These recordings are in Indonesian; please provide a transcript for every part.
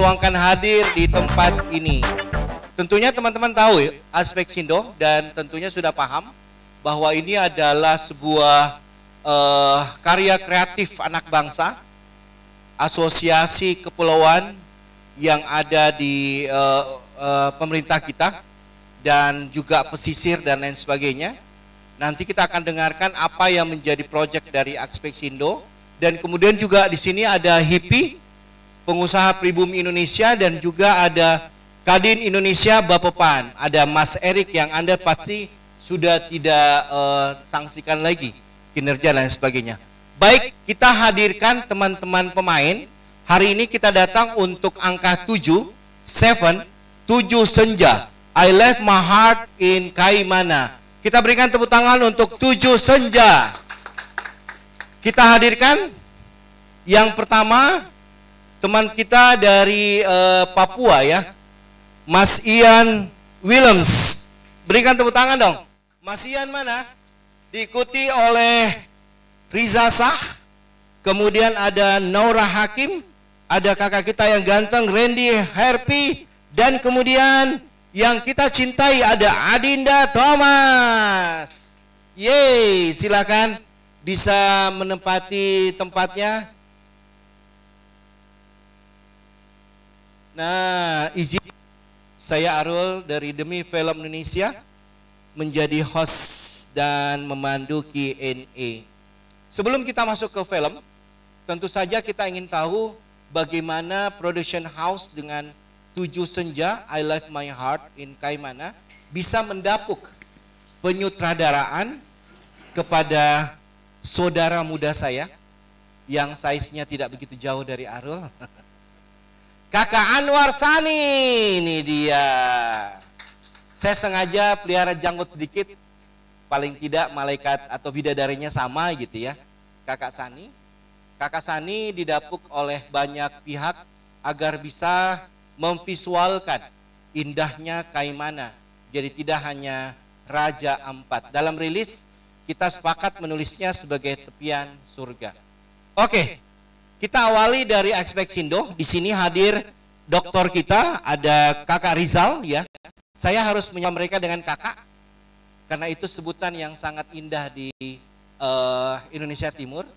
berkeluangkan hadir di tempat ini. Tentunya teman-teman tahu ya, Aspeksindo, dan tentunya sudah paham bahwa ini adalah sebuah karya kreatif anak bangsa, asosiasi kepulauan yang ada di pemerintah kita dan juga pesisir dan lain sebagainya. Nanti kita akan dengarkan apa yang menjadi proyek dari Aspeksindo, dan kemudian juga di sini ada HIPI, pengusaha pribumi Indonesia, dan juga ada Kadin Indonesia Bapepan, ada Mas Erik yang Anda pasti sudah tidak sanksikan lagi kinerja dan sebagainya. Baik, kita hadirkan teman-teman pemain. Hari ini kita datang untuk angka 7 senja. I left my heart in Kaimana. Kita berikan tepuk tangan untuk 7 senja. Kita hadirkan yang pertama, teman kita dari Papua ya, Mas Ian Willems. Berikan tepuk tangan dong. Mas Ian mana? Diikuti oleh Riza Shah, kemudian ada Naura Hakim, ada kakak kita yang ganteng Randy Herpi, dan kemudian yang kita cintai ada Adinda Thomas. Yeay, silakan bisa menempati tempatnya. Nah, izin saya Arul dari Demi Film Indonesia menjadi host dan memandu Q&A. Sebelum kita masuk ke film, tentu saja kita ingin tahu bagaimana production house dengan 7 senja I Left My Heart in Kaimana bisa mendapuk penyutradaraan kepada saudara muda saya yang size-nya tidak begitu jauh dari Arul. Kakak Anwar Sani, ini dia. Saya sengaja pelihara janggut sedikit, paling tidak malaikat atau bidadarinya sama gitu ya. Kakak Sani. Kakak Sani didapuk oleh banyak pihak agar bisa memvisualkan indahnya Kaimana. Jadi tidak hanya Raja Ampat. Dalam rilis kita sepakat menulisnya sebagai tepian surga. Oke, kita awali dari Aspeksindo. Di sini hadir doktor kita, ada Kakak Rizal ya. Saya harus menyapa mereka dengan kakak, karena itu sebutan yang sangat indah di Indonesia Timur.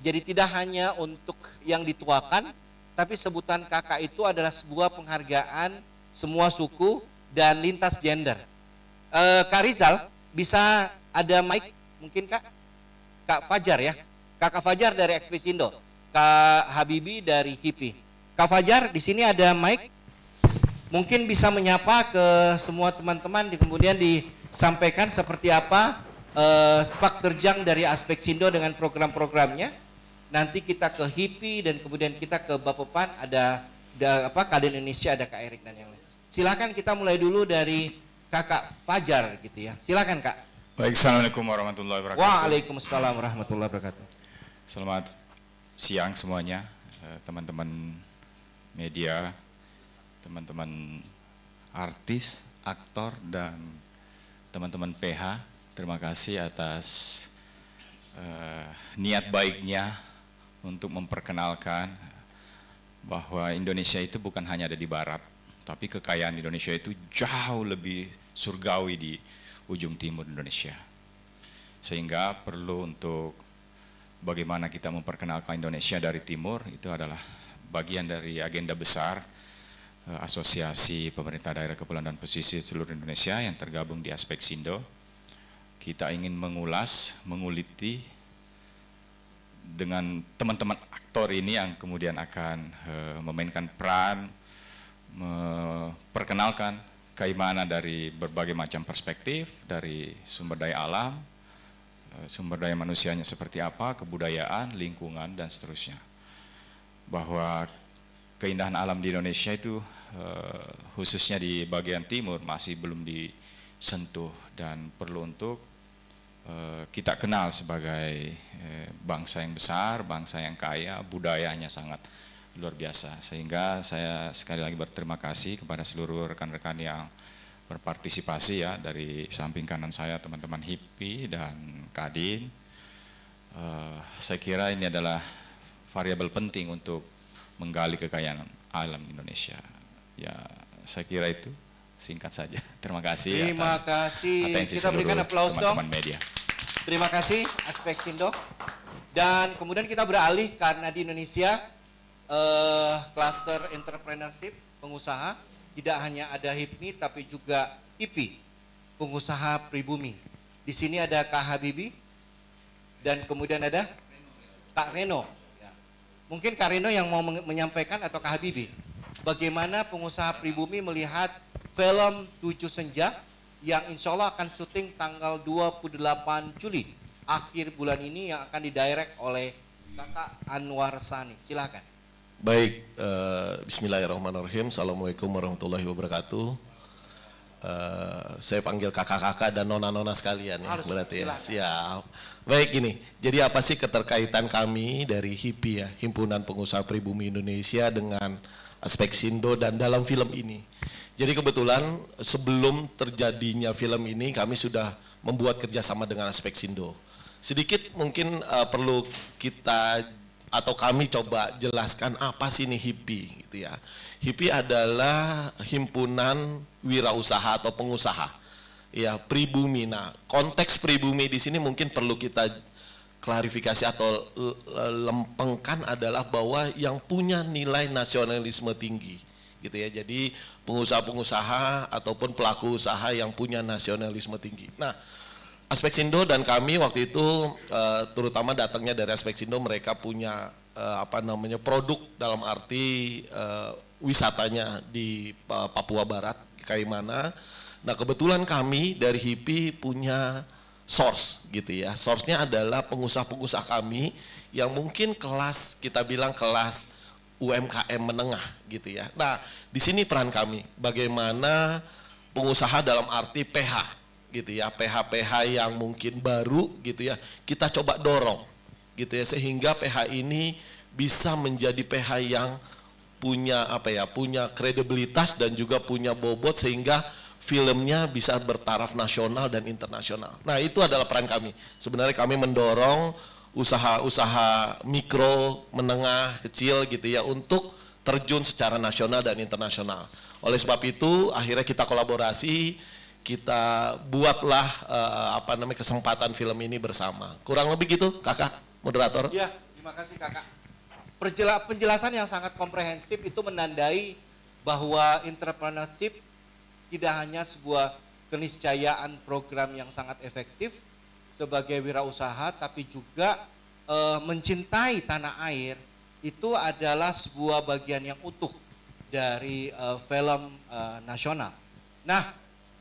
Jadi tidak hanya untuk yang dituakan, tapi sebutan kakak itu adalah sebuah penghargaan semua suku dan lintas gender. Kak Rizal, bisa ada mic? Mungkin Kak Fajar ya, Kakak Fajar dari Aspeksindo, Kak Habibi dari HIPI. Kak Fajar, di sini ada mic, mungkin bisa menyapa ke semua teman-teman, kemudian disampaikan seperti apa sepak terjang dari Aspeksindo dengan program-programnya. Nanti kita ke HIPI dan kemudian kita ke Bapepan, ada Kadin Indonesia, ada Kak Erik dan yang lain. Silakan kita mulai dulu dari Kakak Fajar gitu ya. Silakan Kak. Baik, Assalamualaikum warahmatullahi wabarakatuh. Waalaikumsalam warahmatullahi wabarakatuh. Selamat siang semuanya, teman-teman media, teman-teman artis, aktor, dan teman-teman PH. Terima kasih atas niat baiknya untuk memperkenalkan bahwa Indonesia itu bukan hanya ada di barat, tapi kekayaan Indonesia itu jauh lebih surgawi di ujung timur Indonesia. Sehingga perlu untuk bagaimana kita memperkenalkan Indonesia dari timur, itu adalah bagian dari agenda besar Asosiasi Pemerintah Daerah Kepulauan dan Pesisir seluruh Indonesia yang tergabung di Aspeksindo. Kita ingin mengulas, menguliti dengan teman-teman aktor ini yang kemudian akan memainkan peran, memperkenalkan Kaimana dari berbagai macam perspektif, dari sumber daya alam, sumber daya manusianya seperti apa, kebudayaan, lingkungan, dan seterusnya. Bahwa keindahan alam di Indonesia itu khususnya di bagian timur masih belum disentuh dan perlu untuk kita kenal sebagai bangsa yang besar, bangsa yang kaya, budayanya sangat luar biasa. Sehingga saya sekali lagi berterima kasih kepada seluruh rekan-rekan yang berpartisipasi ya, dari samping kanan saya teman-teman HIPI dan Kadin. Saya kira ini adalah variabel penting untuk menggali kekayaan alam Indonesia. Ya, saya kira itu singkat saja. Terima kasih. Terima kasih. Atensi Kita berikan aplaus dong. teman-teman media. Terima kasih Aspeksindo. Dan kemudian kita beralih karena di Indonesia cluster entrepreneurship, pengusaha, tidak hanya ada HIPMI tapi juga IPI, pengusaha pribumi. Di sini ada Kak Habibie dan kemudian ada Kak Reno. Ya. Mungkin Kak Reno yang mau menyampaikan atau Kak Habibie, bagaimana pengusaha pribumi melihat film 7 Senja yang insya Allah akan syuting tanggal 28 Juli akhir bulan ini yang akan didirect oleh Kakak Anwar Sani. Silakan. Baik, bismillahirrahmanirrahim. Assalamualaikum warahmatullahi wabarakatuh. Saya panggil kakak-kakak dan nona-nona sekalian ya, berarti ya. Siap. Baik, gini. Jadi apa sih keterkaitan kami dari HIPI ya, Himpunan Pengusaha Pribumi Indonesia dengan Aspeksindo dan dalam film ini? Jadi kebetulan sebelum terjadinya film ini kami sudah membuat kerjasama dengan Aspeksindo. Sedikit mungkin perlu kita atau kami coba jelaskan apa sih ini HIPI gitu ya. HIPI adalah himpunan wirausaha atau pengusaha ya pribumi. Nah, konteks pribumi di sini mungkin perlu kita klarifikasi atau lempengkan adalah bahwa yang punya nilai nasionalisme tinggi gitu ya. Jadi pengusaha-pengusaha ataupun pelaku usaha yang punya nasionalisme tinggi. Nah, Aspeksindo dan kami waktu itu terutama datangnya dari Aspeksindo, mereka punya produk dalam arti wisatanya di Papua Barat, Kaimana. Nah, kebetulan kami dari HIPI punya source gitu ya. Source-nya adalah pengusaha-pengusaha kami yang mungkin kelas, kita bilang kelas UMKM menengah gitu ya. Nah, di sini peran kami bagaimana pengusaha dalam arti PH gitu ya, PH-PH yang mungkin baru gitu ya, kita coba dorong gitu ya, sehingga PH ini bisa menjadi PH yang punya punya kredibilitas dan juga punya bobot sehingga filmnya bisa bertaraf nasional dan internasional. Nah, itu adalah peran kami. Sebenarnya kami mendorong usaha-usaha mikro, menengah, kecil gitu ya untuk terjun secara nasional dan internasional. Oleh sebab itu akhirnya kita kolaborasi, kita buatlah kesempatan film ini bersama. Kurang lebih gitu, Kakak moderator. Ya, terima kasih Kakak. Penjelasan yang sangat komprehensif itu menandai bahwa entrepreneurship tidak hanya sebuah keniscayaan program yang sangat efektif sebagai wirausaha, tapi juga mencintai tanah air itu adalah sebuah bagian yang utuh dari film nasional. Nah,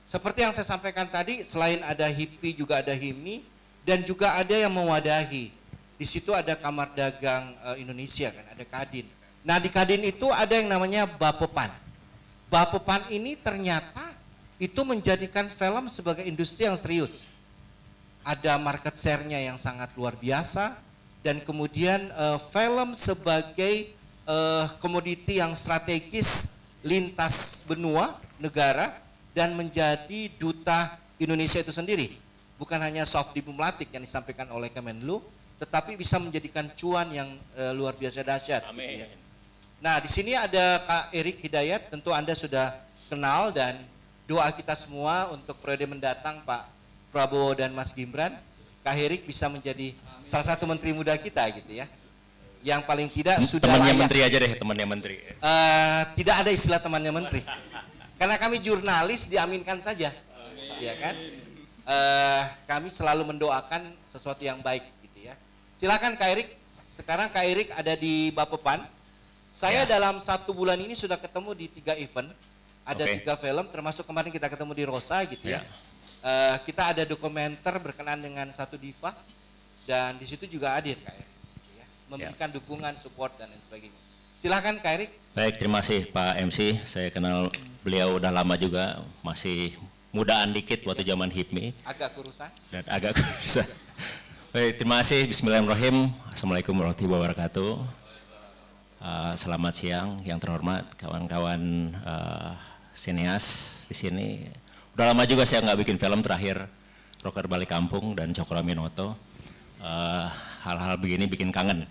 seperti yang saya sampaikan tadi, selain ada HIPI juga ada HIMI dan juga ada yang mewadahi. Di situ ada Kamar Dagang Indonesia kan, ada Kadin. Nah, di Kadin itu ada yang namanya Bapepan. Bapepan ini ternyata itu menjadikan film sebagai industri yang serius. Ada market share-nya yang sangat luar biasa dan kemudian film sebagai komoditi yang strategis lintas benua negara dan menjadi duta Indonesia itu sendiri. Bukan hanya soft diplomatik yang disampaikan oleh Kemenlu, tetapi bisa menjadikan cuan yang luar biasa dahsyat. Amin. Gitu ya. Nah, di sini ada Kak Erik Hidayat, tentu Anda sudah kenal dan doa kita semua untuk periode mendatang Pak Prabowo dan Mas Gibran, Kak Erik bisa menjadi salah satu menteri muda kita gitu ya. Yang paling tidak sudah temannya layak. menteri aja deh, temannya menteri. Tidak ada istilah temannya menteri. Karena kami jurnalis diaminkan saja. Ya kan? Kami selalu mendoakan sesuatu yang baik gitu ya. Silakan Kak Erik. Sekarang Kak Erik ada di Bapepan. Saya dalam 1 bulan ini sudah ketemu di 3 event, ada 3 film, termasuk kemarin kita ketemu di Rosa gitu ya. Kita ada dokumenter berkenaan dengan satu diva, dan di situ juga hadir Kak Erik, gitu ya, memberikan dukungan, support dan lain sebagainya. Silahkan Kak Erik. Baik, terima kasih Pak MC. Saya kenal beliau udah lama juga, masih mudaan dikit waktu zaman HIPMI. Agak kurusan. Dan agak kurusan. Baik, terima kasih. Bismillahirrahmanirrahim. Assalamualaikum warahmatullahi wabarakatuh. Selamat siang yang terhormat kawan-kawan sineas di sini. Udah lama juga saya nggak bikin film, terakhir Rocker Balik Kampung dan Cokro Minoto. Hal-hal begini bikin kangen.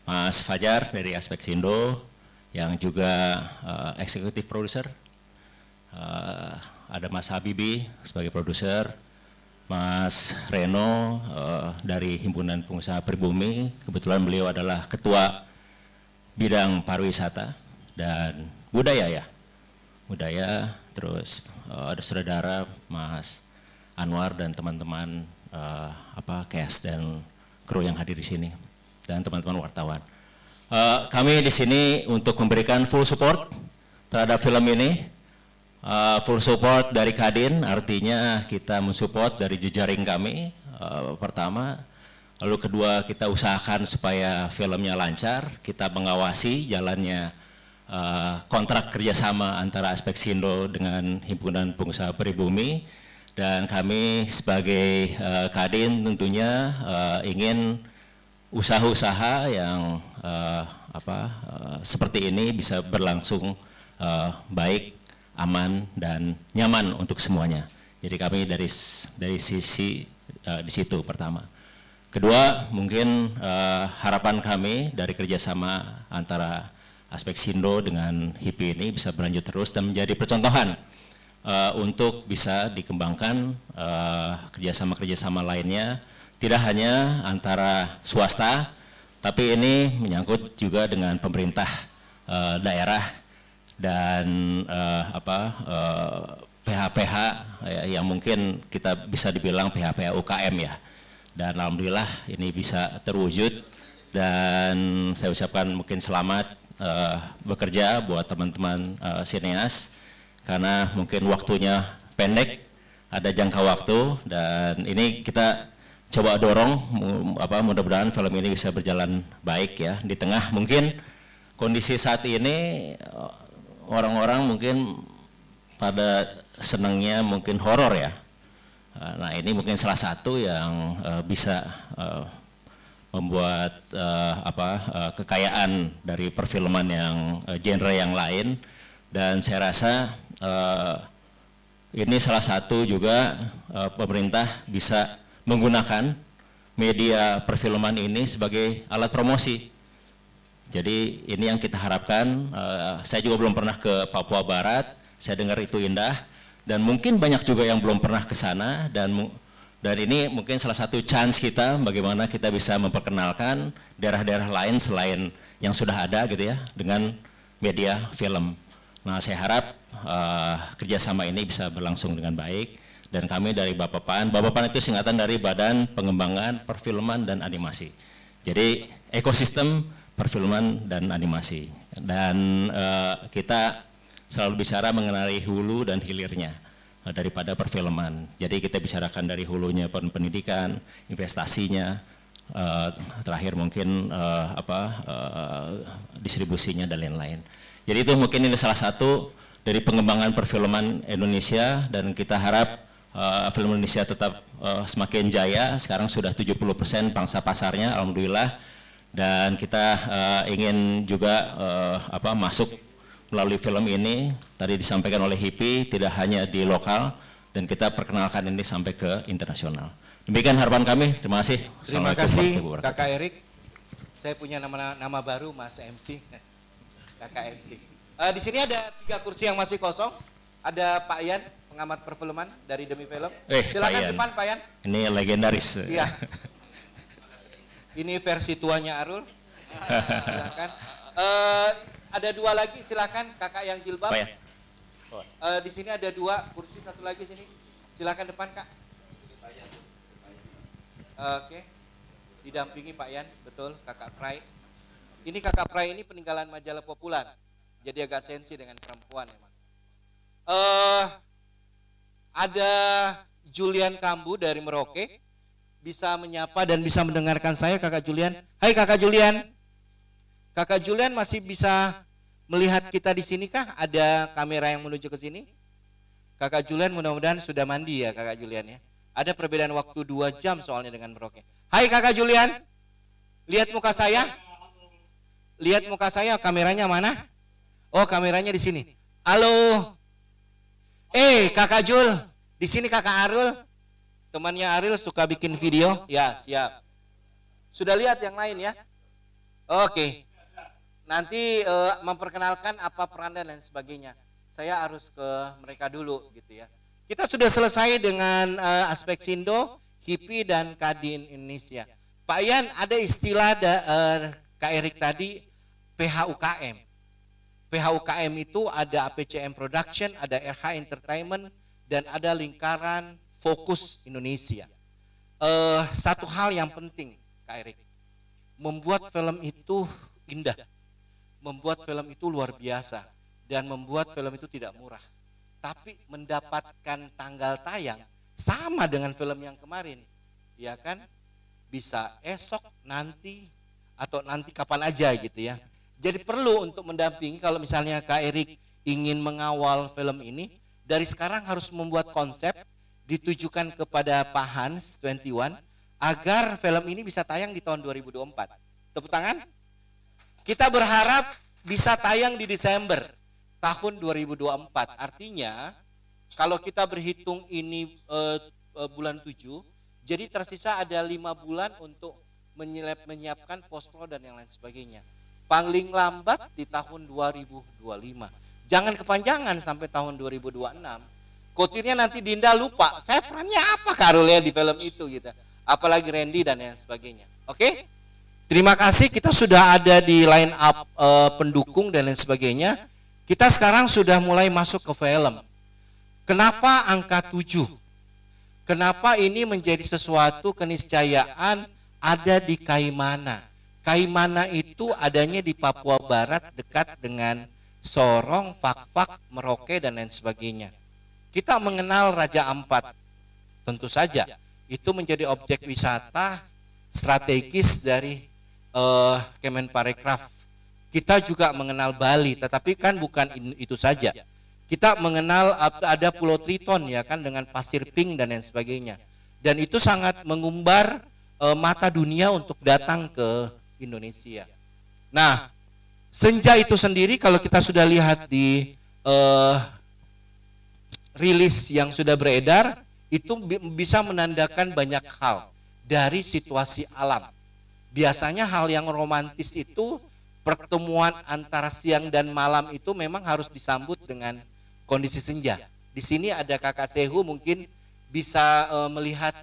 Mas Fajar dari Aspeksindo, yang juga executive producer. Ada Mas Habibi sebagai produser, Mas Reno dari Himpunan Pengusaha Pribumi, kebetulan beliau adalah Ketua Bidang Pariwisata dan Budaya ya. Budaya, terus ada saudara Mas Anwar dan teman-teman cast dan kru yang hadir di sini dan teman-teman wartawan. Kami di sini untuk memberikan full support terhadap film ini. Full support dari Kadin, artinya kita mensupport dari jejaring kami, pertama. Lalu kedua, kita usahakan supaya filmnya lancar, kita mengawasi jalannya kontrak kerjasama antara Aspeksindo dengan Himpunan Pengusaha Pribumi. Dan kami sebagai Kadin tentunya ingin usaha-usaha yang seperti ini bisa berlangsung baik, aman dan nyaman untuk semuanya. Jadi kami dari sisi di situ pertama. Kedua, mungkin harapan kami dari kerjasama antara Aspeksindo dengan HIPI ini bisa berlanjut terus dan menjadi percontohan untuk bisa dikembangkan kerjasama-kerjasama lainnya, tidak hanya antara swasta, tapi ini menyangkut juga dengan pemerintah daerah dan PH-PH yang mungkin kita bisa dibilang PH-PH UKM ya. Dan alhamdulillah ini bisa terwujud dan saya ucapkan mungkin selamat bekerja buat teman-teman sineas karena mungkin waktunya pendek, ada jangka waktu dan ini kita coba dorong mudah-mudahan film ini bisa berjalan baik ya. Di tengah mungkin kondisi saat ini orang-orang mungkin pada senangnya mungkin horor ya. Nah ini mungkin salah satu yang bisa membuat kekayaan dari perfilman yang genre yang lain dan saya rasa ini salah satu juga pemerintah bisa menggunakan media perfilman ini sebagai alat promosi. Jadi ini yang kita harapkan, saya juga belum pernah ke Papua Barat, saya dengar itu indah, dan mungkin banyak juga yang belum pernah ke sana, dan ini mungkin salah satu chance kita bagaimana kita bisa memperkenalkan daerah-daerah lain selain yang sudah ada gitu ya, dengan media film. Nah saya harap kerjasama ini bisa berlangsung dengan baik, dan kami dari Bapeppan itu singkatan dari Badan Pengembangan Perfilman dan Animasi. Jadi ekosistem perfilman dan animasi, dan kita selalu bicara mengenai hulu dan hilirnya daripada perfilman. Jadi kita bicarakan dari hulunya pendidikan, investasinya, terakhir mungkin distribusinya dan lain-lain. Jadi itu mungkin ini salah satu dari pengembangan perfilman Indonesia dan kita harap film Indonesia tetap semakin jaya. Sekarang sudah 70% pangsa pasarnya, alhamdulillah. Dan kita ingin juga masuk melalui film ini, tadi disampaikan oleh HIPI, tidak hanya di lokal, dan kita perkenalkan ini sampai ke internasional. Demikian harapan kami, terima kasih. Terima kasih Kakak Erik. Saya punya nama baru, Mas MC. Kakak MC. Di sini ada 3 kursi yang masih kosong. Ada Pak Yan, pengamat perfilman dari Demi Film. Silakan depan Pak Yan. Ini legendaris. Iya. Ini versi tuanya Arul. Silakan. Ada 2 lagi, silakan kakak yang jilbab. Di sini ada 2 kursi, satu lagi sini. Silakan depan kak. Oke. Didampingi Pak Yan, betul kakak Prai. Ini kakak Prai ini peninggalan majalah populer. Jadi agak sensi dengan perempuan emang. Ada Julian Kambu dari Merauke. Bisa menyapa dan bisa mendengarkan saya kakak Julian. Hai kakak Julian. Kakak Julian masih bisa melihat kita di sini kah? Ada kamera yang menuju ke sini? Kakak Julian mudah-mudahan sudah mandi ya kakak Julian ya. Ada perbedaan waktu 2 jam soalnya dengan Merauke. Hai kakak Julian. Lihat muka saya. Lihat muka saya, kameranya mana? Oh kameranya di sini. Halo. Kakak Jul. Di sini kakak Arul. Temannya Aril suka bikin video, ya siap. Sudah lihat yang lain ya? Oke. nanti memperkenalkan apa peran dan lain sebagainya. Saya harus ke mereka dulu gitu ya. Kita sudah selesai dengan aspek Sindo, HIPI dan Kadin Indonesia. Pak Ian, ada istilah Kak Erik tadi PHUKM. PHUKM itu ada APCM Production, ada RH Entertainment, dan ada lingkaran fokus Indonesia. Satu hal yang penting Kak Erik, membuat film itu indah, membuat film itu luar biasa, dan membuat film itu tidak murah. Tapi mendapatkan tanggal tayang sama dengan film yang kemarin, ya kan? Bisa esok, nanti, atau nanti kapan aja gitu ya. Jadi perlu untuk mendampingi kalau misalnya Kak Erik ingin mengawal film ini, dari sekarang harus membuat konsep ditujukan kepada Pak Hans 21 agar film ini bisa tayang di tahun 2024. Tepuk tangan. Kita berharap bisa tayang di Desember tahun 2024. Artinya kalau kita berhitung ini bulan 7, jadi tersisa ada 5 bulan untuk menyiapkan post-pro dan yang lain sebagainya. Paling lambat di tahun 2025. Jangan kepanjangan sampai tahun 2026. Kotirnya nanti Dinda lupa, saya perannya apa Karul ya di film itu gitu. Apalagi Randy dan yang sebagainya. Oke? Terima kasih, kita sudah ada di line up pendukung dan lain sebagainya. Kita sekarang sudah mulai masuk ke film. Kenapa angka 7? Kenapa ini menjadi sesuatu keniscayaan ada di Kaimana? Kaimana itu adanya di Papua Barat dekat dengan Sorong, Fak-Fak, Merauke dan lain sebagainya. Kita mengenal Raja Ampat, tentu saja itu menjadi objek wisata strategis dari Kemenparekraf. Kita juga mengenal Bali, tetapi kan bukan itu saja. Kita mengenal ada Pulau Triton ya kan dengan pasir pink dan lain sebagainya. Dan itu sangat mengumbar mata dunia untuk datang ke Indonesia. Nah, senja itu sendiri kalau kita sudah lihat di rilis yang sudah beredar, itu bisa menandakan banyak hal dari situasi alam. Biasanya hal yang romantis itu, pertemuan antara siang dan malam itu memang harus disambut dengan kondisi senja. Di sini ada Kakak Sehu mungkin bisa melihat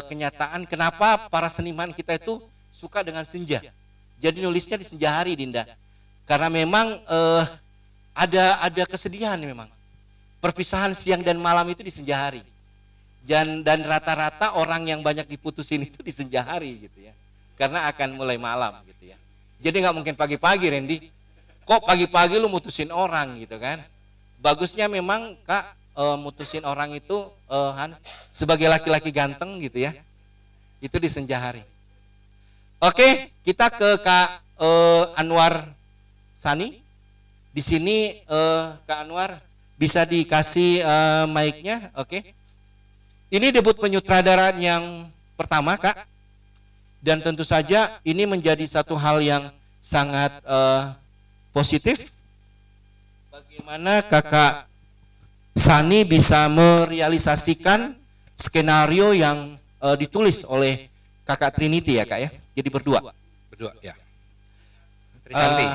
kenyataan kenapa para seniman kita itu suka dengan senja. Jadi nulisnya di senja hari, Dinda. Karena memang ada kesedihan memang. Perpisahan siang dan malam itu di senja hari. Dan rata-rata orang yang banyak diputusin itu di senja hari gitu ya. Karena akan mulai malam gitu ya. Jadi nggak mungkin pagi-pagi, Randy. Kok pagi-pagi lu mutusin orang gitu kan? Bagusnya memang Kak mutusin orang itu sebagai laki-laki ganteng gitu ya. Itu di senja hari. Oke, kita ke Kak Anwar Sani. Di sini Kak Anwar bisa dikasih mic-nya, oke. Ini debut penyutradaraan yang pertama, Kak. Dan tentu saja ini menjadi satu hal yang sangat positif. Bagaimana Kakak Sani bisa merealisasikan skenario yang ditulis oleh Kakak Trinity ya Kak ya? Jadi berdua. Berdua ya. Trisanti.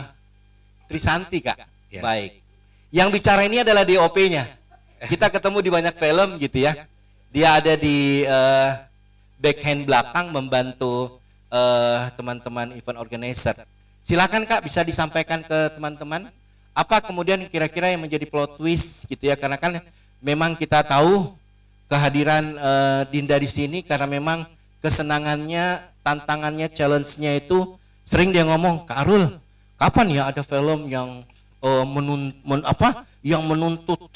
Trisanti Kak. Ya. Baik. Yang bicara ini adalah DOP-nya. Kita ketemu di banyak film gitu ya. Dia ada di backhand belakang membantu teman-teman event organizer. Silakan Kak bisa disampaikan ke teman-teman. Apa kemudian kira-kira yang menjadi plot twist gitu ya? Karena kan memang kita tahu kehadiran Dinda di sini karena memang kesenangannya, tantangannya, challenge-nya itu sering dia ngomong, Kak Arul, kapan ya ada film yang menuntut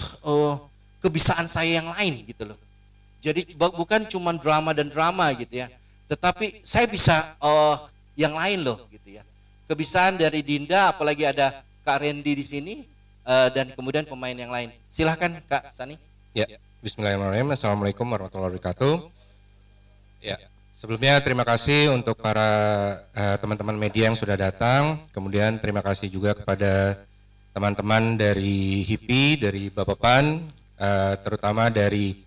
kebisaan saya yang lain gitu loh. Jadi bukan cuma drama dan drama gitu ya, tetapi saya bisa yang lain loh gitu ya. Kebisaan dari Dinda, apalagi ada Kak Randy di sini dan kemudian pemain yang lain. Silahkan Kak Sani. Ya, Bismillahirrahmanirrahim. Assalamualaikum warahmatullahi wabarakatuh. Ya, sebelumnya terima kasih untuk para teman-teman media yang sudah datang. Kemudian terima kasih juga kepada teman-teman dari HIPI, dari Bapak Pan, terutama dari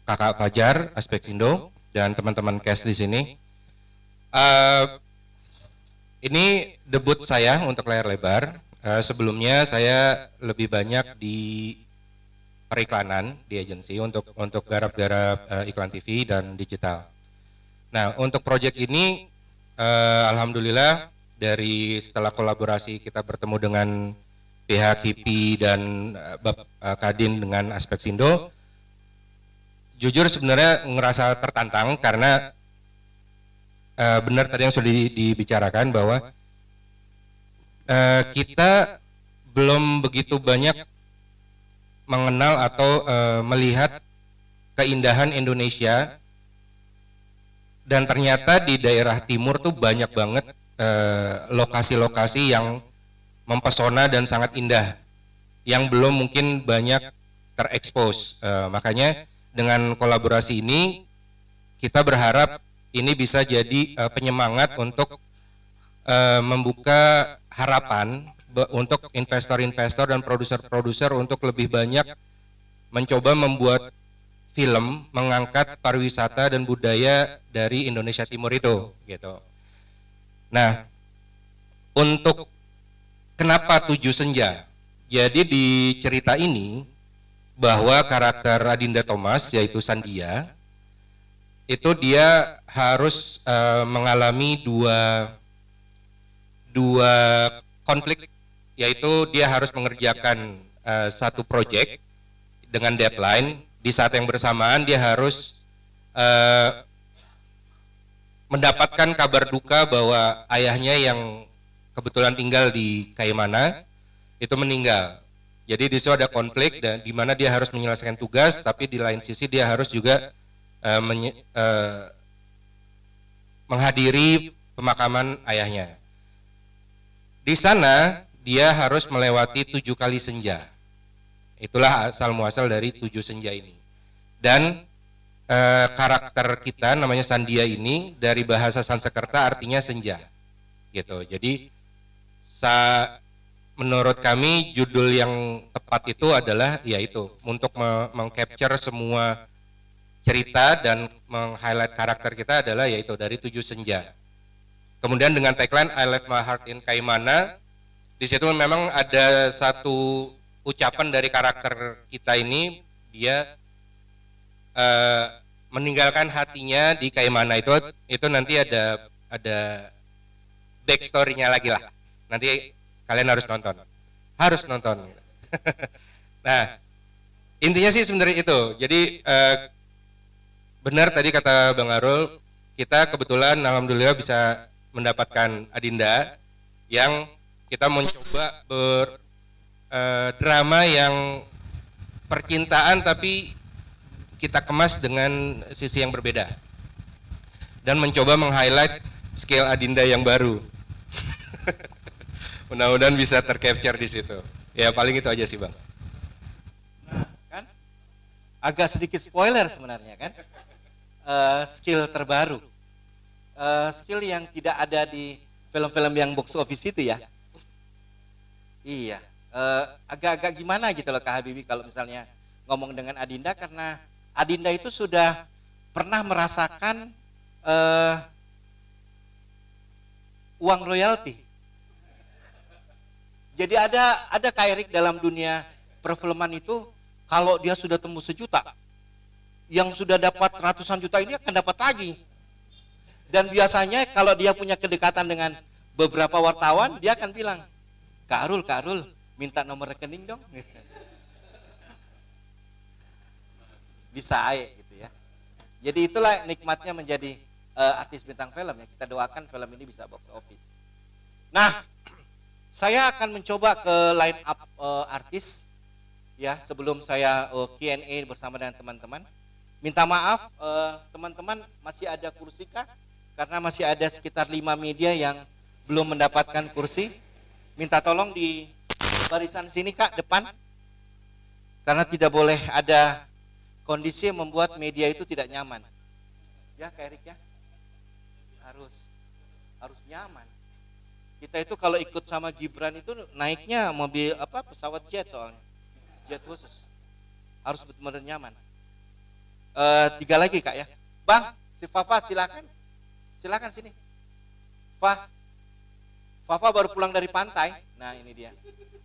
Kakak Fajar, Aspek Indo, dan teman-teman cast di sini. ini debut saya untuk layar lebar. Sebelumnya saya lebih banyak di periklanan di agensi untuk garap-garap iklan TV dan digital. Nah, untuk proyek ini alhamdulillah dari setelah kolaborasi kita bertemu dengan pihak HIPI dan Kadin dengan Aspek Sindo, jujur sebenarnya ngerasa tertantang karena benar tadi yang sudah dibicarakan bahwa kita belum begitu banyak mengenal atau melihat keindahan Indonesia, dan ternyata di daerah timur tuh banyak banget lokasi-lokasi yang mempesona dan sangat indah yang belum mungkin banyak terekspos. Makanya dengan kolaborasi ini kita berharap ini bisa jadi penyemangat untuk membuka harapan untuk investor-investor dan produser-produser untuk lebih banyak mencoba membuat film mengangkat pariwisata dan budaya dari Indonesia Timur itu, gitu. Nah, untuk kenapa 7 Senja? Jadi di cerita ini bahwa karakter Adinda Thomas yaitu Sandia itu dia harus mengalami dua konflik, yaitu dia harus mengerjakan satu proyek dengan deadline, di saat yang bersamaan dia harus mendapatkan kabar duka bahwa ayahnya yang kebetulan tinggal di Kaimana itu meninggal. Jadi di situ ada konflik dan di mana dia harus menyelesaikan tugas, tapi di lain sisi dia harus juga menghadiri pemakaman ayahnya. Di sana dia harus melewati 7 kali senja. Itulah asal muasal dari 7 senja ini. Dan karakter kita namanya Sandia ini dari bahasa Sanskerta artinya senja, gitu. Jadi menurut kami judul yang tepat itu adalah yaitu untuk mengcapture semua cerita dan meng-highlight karakter kita adalah yaitu dari 7 senja. Kemudian dengan tagline I Left My Heart in Kaimana, di situ memang ada satu ucapan dari karakter kita ini, dia meninggalkan hatinya di Kaimana itu nanti ada backstory-nya lagi lah. Nanti kalian harus nonton. Nah, intinya sih sebenarnya itu. Jadi benar tadi kata Bang Arul, kita kebetulan alhamdulillah bisa mendapatkan Adinda yang kita mencoba drama yang percintaan tapi kita kemas dengan sisi yang berbeda dan mencoba meng-highlight skill Adinda yang baru. Mudah-mudahan bisa tercapture di situ. Ya paling itu aja sih Bang. Nah, kan agak sedikit spoiler sebenarnya kan, skill terbaru, skill yang tidak ada di film-film yang box office itu ya. Iya, agak-agak gimana gitu loh Kak Habibie kalau misalnya ngomong dengan Adinda, karena Adinda itu sudah pernah merasakan uang royalti. Jadi ada Kak Erik dalam dunia perfilman itu, kalau dia sudah tembus 1 juta, yang sudah dapat ratusan juta ini akan dapat lagi. Dan biasanya kalau dia punya kedekatan dengan beberapa wartawan, dia akan bilang, Kak Arul, minta nomor rekening dong. Bisa aja gitu ya. Jadi itulah nikmatnya menjadi artis bintang film ya. Kita doakan film ini bisa box office. Nah, saya akan mencoba ke line up artis ya sebelum saya Q&A bersama dengan teman-teman. Minta maaf teman-teman, masih ada kursi kah? Karena masih ada sekitar 5 media yang belum mendapatkan kursi. Minta tolong di barisan sini Kak, depan. Karena tidak boleh ada kondisi yang membuat media itu tidak nyaman. Ya Kak Erik ya, harus nyaman. Kita itu kalau ikut sama Gibran itu naiknya mobil pesawat jet, soalnya jet khusus, harus benar-benar nyaman. 3 lagi Kak ya, Bang, si Fafa silakan sini. Fah, Fafa baru pulang dari pantai. Nah ini dia.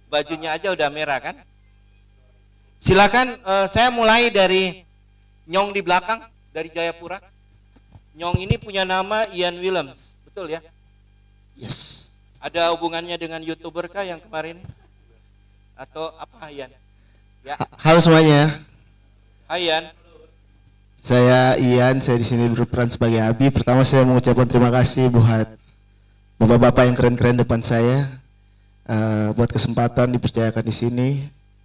Bajunya aja udah merah kan. Silakan, saya mulai dari Nyong di belakang, dari Jayapura. Nyong ini punya nama Ian Williams, betul ya? Yes. Ada hubungannya dengan YouTuber kah yang kemarin? Atau apa Ian? Ya. Halo semuanya. Hai Ian. Saya Ian, saya di sini berperan sebagai Abi. Pertama saya mengucapkan terima kasih buat bapak-bapak yang keren-keren depan saya, buat kesempatan dipercayakan di sini.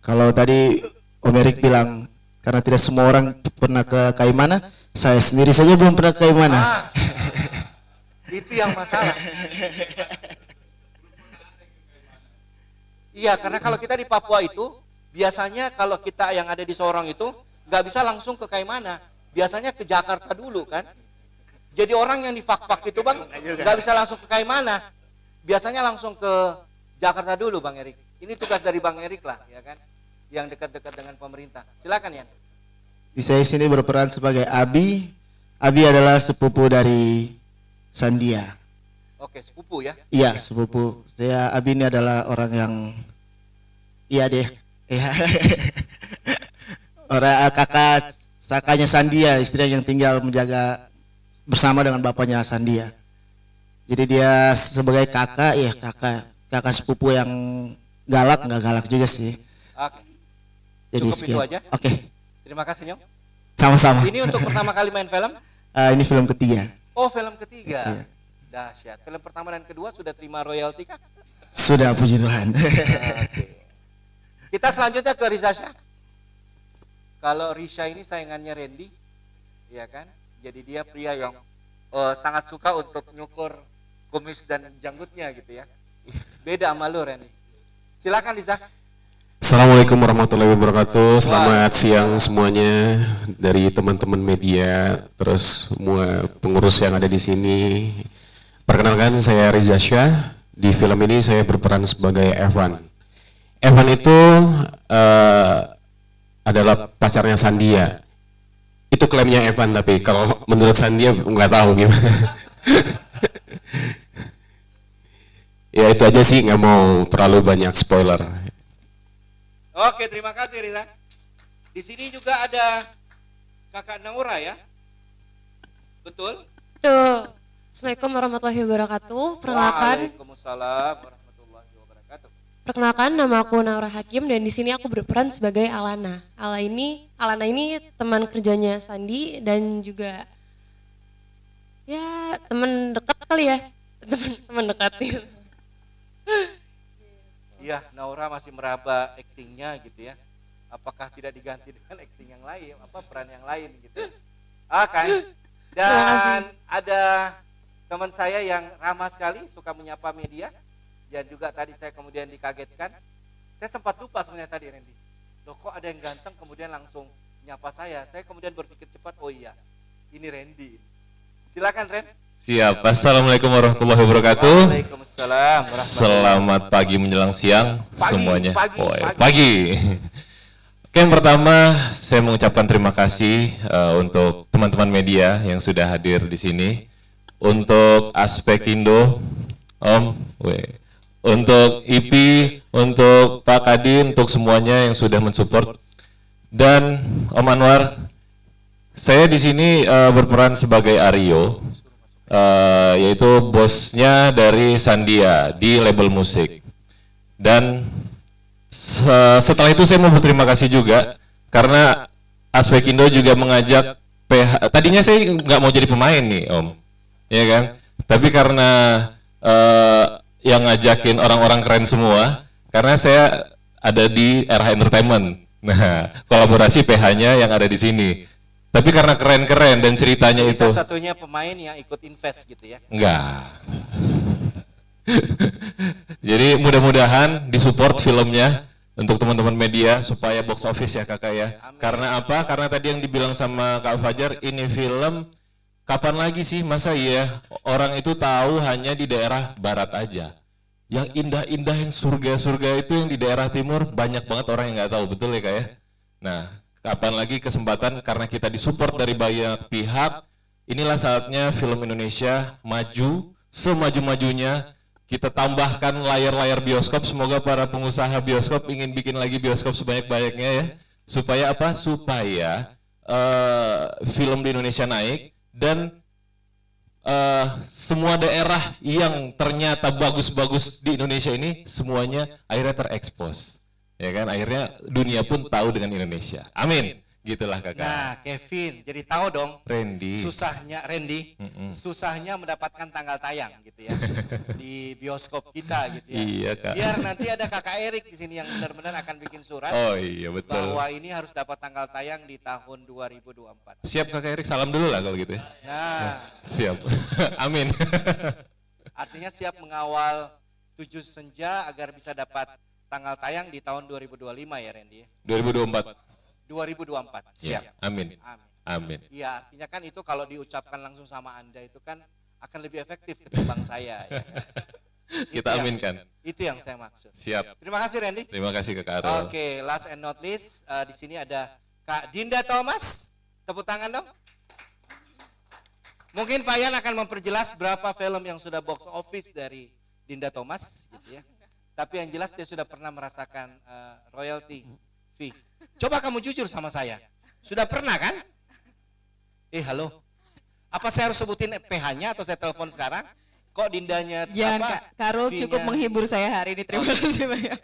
Kalau tadi Om Erik bilang karena tidak semua orang pernah ke Kaimana, saya sendiri saja belum pernah ke Kaimana. Itu yang masalah. Iya, karena kalau kita di Papua itu biasanya kalau kita yang ada di Sorong itu nggak bisa langsung ke Kaimana, biasanya ke Jakarta dulu kan. Jadi orang yang di fak-fak itu bang nggak bisa langsung ke Kaimana, biasanya langsung ke Jakarta dulu bang Erik. Ini tugas dari bang Erik lah, ya kan, yang dekat-dekat dengan pemerintah. Silakan ya. Di saya sini berperan sebagai Abi. Abi adalah sepupu dari Sandia. Oke, sepupu ya? Iya, sepupu. Saya Abi ini adalah orang yang, iya deh, ya. Orang kakaknya Sandia, istri yang tinggal menjaga bersama dengan bapaknya Sandia. Jadi dia sebagai kakak, ya kakak sepupu yang galak, nggak galak juga sih. Oke. Jadi cukup sekian. Itu aja. Oke. Terima kasih Nyong. Sama-sama. Ini untuk pertama kali main film? Ini film ketiga. Oh, film ketiga. Iya. Dahsyat. Film pertama dan kedua sudah terima royalti kah? Sudah, puji Tuhan. Oke. Kita selanjutnya ke Riza Shah. Kalau Risha ini saingannya Randy, ya kan? Jadi dia pria yang sangat suka untuk nyukur kumis dan janggutnya gitu ya. Beda sama lu Randy. Silakan Riza. Assalamualaikum warahmatullahi wabarakatuh. Selamat siang semuanya dari teman-teman media, terus semua pengurus yang ada di sini. Perkenalkan, saya Riza Shah. Di film ini saya berperan sebagai Evan. Evan itu adalah pacarnya Sandia. Itu klaimnya Evan, tapi kalau menurut Sandia nggak tahu gimana. Ya itu aja sih, nggak mau terlalu banyak spoiler. Oke, terima kasih Riza. Di sini juga ada Kakak Naura ya? Betul? Betul. Assalamualaikum warahmatullahi wabarakatuh. Waalaikumsalam warahmatullahi wabarakatuh. Perkenalkan, nama aku Naura Hakim dan di sini aku berperan sebagai Alana. Alana ini teman kerjanya Sandi dan juga ya teman dekat kali ya, teman dekat. Iya, Naura masih meraba aktingnya gitu ya. Apakah tidak diganti dengan akting yang lain, peran yang lain gitu. Kan? Dan ada teman saya yang ramah sekali, suka menyapa media. Dan juga tadi saya kemudian dikagetkan. Saya sempat lupa sebenarnya tadi Randy. Loh kok ada yang ganteng kemudian langsung nyapa saya. Saya kemudian berpikir cepat, oh iya, ini Randy. Silakan Ren. Siap. Assalamualaikum warahmatullahi wabarakatuh. Waalaikumsalam. Selamat pagi menjelang siang semuanya. Pagi. Oke, yang pertama saya mengucapkan terima kasih untuk teman-teman media yang sudah hadir di sini. Untuk Aspek Indo, Om, untuk IPI, untuk Pak Kadin, untuk semuanya yang sudah mensupport, dan Om Anwar. Saya di sini berperan sebagai Aryo. Yaitu bosnya dari Sandia di label musik. Dan setelah itu saya mau berterima kasih juga karena Aspek Indo juga mengajak PH. Tadinya saya nggak mau jadi pemain nih Om, ya kan? Tapi karena yang ngajakin orang-orang keren semua, karena saya ada di RH Entertainment. Nah, kolaborasi PH-nya yang ada di sini. Tapi karena keren-keren dan ceritanya itu. Satu-satunya pemain yang ikut invest gitu ya? Enggak. Jadi mudah-mudahan disupport filmnya untuk teman-teman media supaya box office ya kakak ya. Amin. Karena apa? Karena tadi yang dibilang sama Kak Fajar, ini film kapan lagi sih masa iya orang itu tahu hanya di daerah barat aja. Yang indah-indah yang surga-surga itu yang di daerah timur banyak banget orang yang nggak tahu, betul ya kak ya? Nah, kapan lagi kesempatan karena kita disupport dari banyak pihak, inilah saatnya film Indonesia maju semaju-majunya. kita tambahkan layar-layar bioskop. Semoga para pengusaha bioskop ingin bikin lagi bioskop sebanyak-banyaknya ya. Supaya apa? Supaya film di Indonesia naik dan semua daerah yang ternyata bagus-bagus di Indonesia ini semuanya akhirnya terekspos. Ya kan? Akhirnya dunia pun tahu dengan Indonesia. Amin. Gitulah kakak. Nah, Kevin, jadi tahu dong. Randy. Susahnya mendapatkan tanggal tayang gitu ya di bioskop kita gitu ya. Iya kak. Biar nanti ada kakak Erik di sini yang benar-benar akan bikin surat. Oh iya betul. Bahwa ini harus dapat tanggal tayang di tahun 2024. Siap kakak Erik, salam dulu lah kalau gitu ya. Nah, siap. Amin. Artinya siap mengawal 7 senja agar bisa dapat tanggal tayang di tahun 2025 ya Randy. 2024. 2024. Siap. Ya, amin. Amin. Iya, artinya kan itu kalau diucapkan langsung sama Anda itu kan akan lebih efektif ketimbang saya. Ya. Kita aminkan. Itu yang saya maksud. Siap. Terima kasih Randy. Terima kasih Kak Arul. Oke, last and not least, di sini ada Kak Dinda Thomas. Tepuk tangan dong. Mungkin Pak Yan akan memperjelas berapa film yang sudah box office dari Dinda Thomas, gitu ya. Tapi yang jelas dia sudah pernah merasakan royalty fee. Coba kamu jujur sama saya. Sudah pernah kan? Halo. Apa saya harus sebutin PH-nya atau saya telepon sekarang? Kok Dindanya jangan apa? Kak Karul cukup menghibur saya hari ini. Terima kasih banyak.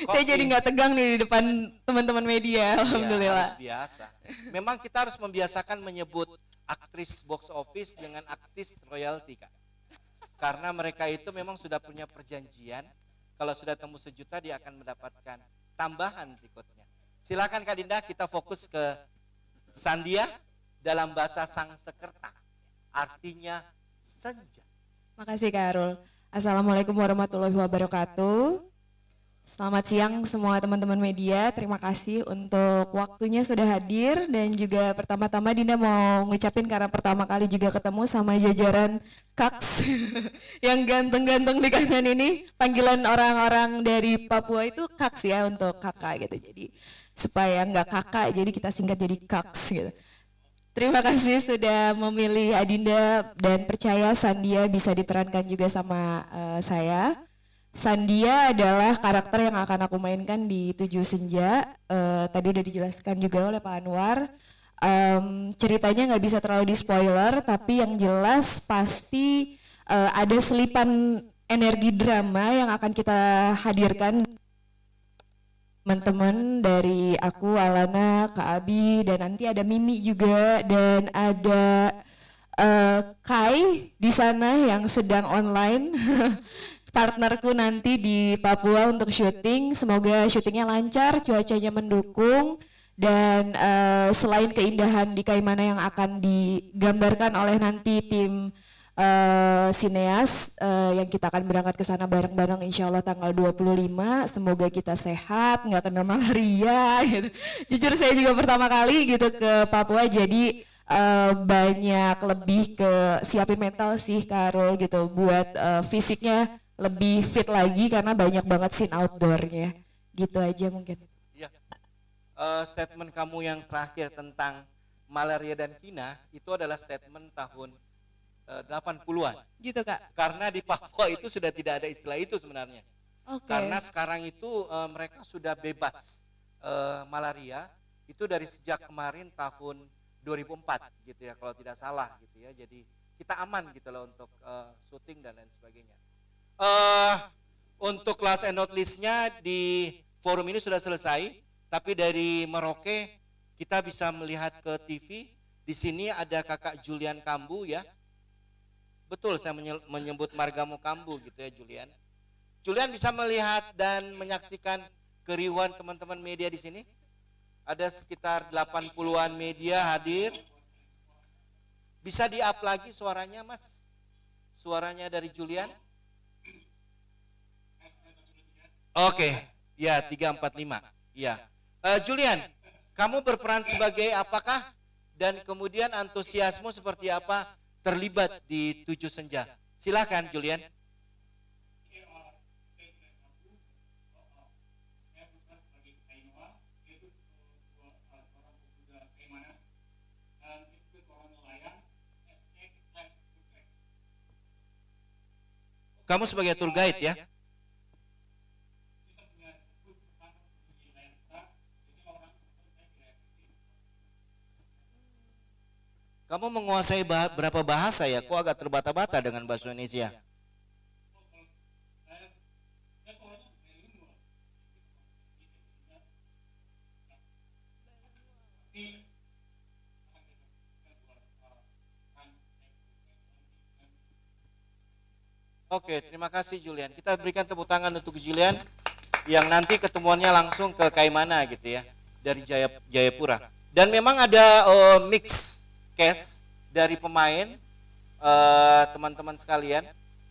Saya jadi nggak tegang nih di depan teman-teman media. Alhamdulillah. Harus biasa. Memang kita harus membiasakan menyebut aktris box office dengan aktris royalty Kak. Karena mereka itu memang sudah punya perjanjian. Kalau sudah tembus 1 juta dia akan mendapatkan tambahan berikutnya. Silakan Kak Dinda, kita fokus ke Sandia dalam bahasa Sangsekerta. Artinya senja. Makasih Kak Arul. Assalamualaikum warahmatullahi wabarakatuh. Selamat siang semua teman-teman media. Terima kasih untuk waktunya sudah hadir. Dan juga pertama-tama Dinda mau ngucapin karena pertama kali juga ketemu sama jajaran Kaks yang ganteng-ganteng di kanan ini. Panggilan orang-orang dari Papua itu Kaks ya untuk kakak gitu. Jadi supaya nggak kakak jadi kita singkat jadi Kaks gitu. Terima kasih sudah memilih Adinda dan percaya Sandia bisa diperankan juga sama saya. Sandia adalah karakter yang akan aku mainkan di 7 Senja. Tadi udah dijelaskan juga oleh Pak Anwar. Ceritanya nggak bisa terlalu di spoiler, tapi yang jelas pasti ada selipan energi drama yang akan kita hadirkan. Teman-teman dari aku, Alana, Kak Abi, dan nanti ada Mimi juga, dan ada Kai di sana yang sedang online. Partnerku nanti di Papua untuk syuting. Semoga syutingnya lancar, cuacanya mendukung, dan selain keindahan di Kaimana yang akan digambarkan oleh nanti tim sineas yang kita akan berangkat ke sana bareng-bareng insya Allah tanggal 25. Semoga kita sehat, nggak kena malaria gitu. Jujur saya juga pertama kali gitu ke Papua, jadi banyak lebih ke siapin mental sih Karol gitu, buat fisiknya lebih fit lagi karena banyak banget scene outdoornya. Gitu aja mungkin. Ya. Statement kamu yang terakhir tentang malaria dan kina itu adalah statement tahun 80-an. Gitu Kak. Karena di Papua itu sudah tidak ada istilah itu sebenarnya. Okay. Karena sekarang itu mereka sudah bebas malaria itu dari sejak kemarin tahun 2004 gitu ya kalau tidak salah gitu ya. Jadi kita aman gitu loh untuk syuting dan lain sebagainya. Untuk last and not list-nya di forum ini sudah selesai, tapi dari Merauke kita bisa melihat ke TV. Di sini ada Kakak Julian Kambu ya. Betul saya menyebut margamu Kambu gitu ya Julian. Julian bisa melihat dan menyaksikan keriuhan teman-teman media di sini. Ada sekitar 80-an media hadir. Bisa di-up lagi suaranya Mas? Suaranya dari Julian? Oke, ya 345. Ya, Julian, kamu berperan sebagai apakah dan kemudian antusiasmu seperti apa terlibat di 7 Senja? Silakan Julian. Kamu sebagai tour guide ya. Kamu menguasai berapa bahasa ya? Kok agak terbata-bata dengan bahasa Indonesia? Oke, terima kasih Julian. Kita berikan tepuk tangan untuk Julian yang nanti ketemuannya langsung ke Kaimana gitu ya, dari Jayapura. Dan memang ada mix case dari pemain teman-teman sekalian.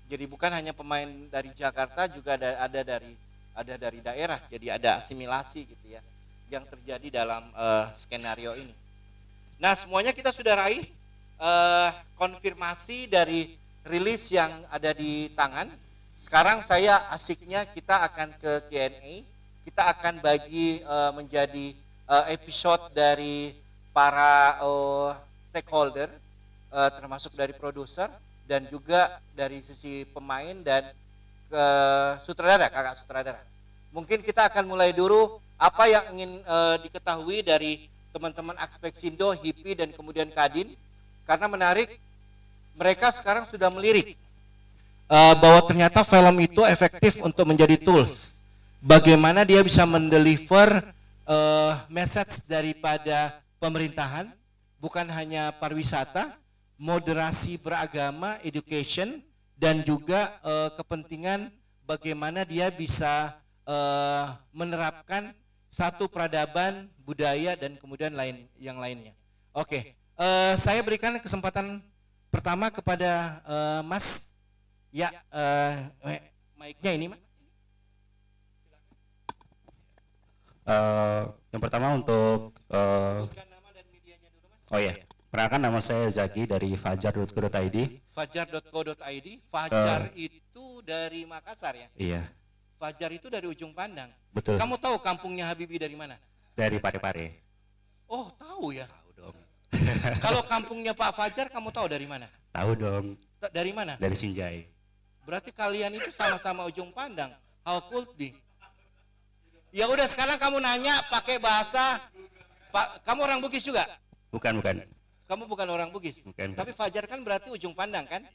Jadi bukan hanya pemain dari Jakarta, juga ada dari daerah. Jadi ada asimilasi gitu ya yang terjadi dalam skenario ini. Nah, semuanya kita sudah raih konfirmasi dari rilis yang ada di tangan. Sekarang saya asiknya kita akan ke Q&A. Kita akan bagi menjadi episode dari para stakeholder, termasuk dari produser dan juga dari sisi pemain dan kakak sutradara. Mungkin kita akan mulai dulu apa yang ingin diketahui dari teman-teman Aspeksindo, HIPI dan kemudian Kadin, karena menarik, mereka sekarang sudah melirik bahwa ternyata film itu efektif untuk menjadi tools. Bagaimana dia bisa mendeliver message daripada pemerintahan, bukan hanya pariwisata, moderasi beragama, education, dan juga kepentingan bagaimana dia bisa menerapkan satu peradaban, budaya, dan kemudian yang lainnya. Oke, saya berikan kesempatan pertama kepada Mas. Ya, mic-nya ini, Mas. Yang pertama untuk oh ya, perkenalkan nama saya Zaki dari fajar.co.id. Fajar.co.id. Fajar itu dari Makassar ya? Iya. Fajar itu dari Ujung Pandang. Betul. Kamu tahu kampungnya Habibie dari mana? Dari Parepare. Oh, tahu ya? Tahu dong. Kalau kampungnya Pak Fajar kamu tahu dari mana? Tahu dong. Dari mana? Dari Sinjai. Berarti kalian itu sama-sama Ujung Pandang. How could be? Ya udah, sekarang kamu nanya pakai bahasa Pak, kamu orang Bugis juga? Bukan. Kamu bukan orang Bugis. Bukan. Tapi Fajar kan berarti Ujung Pandang kan?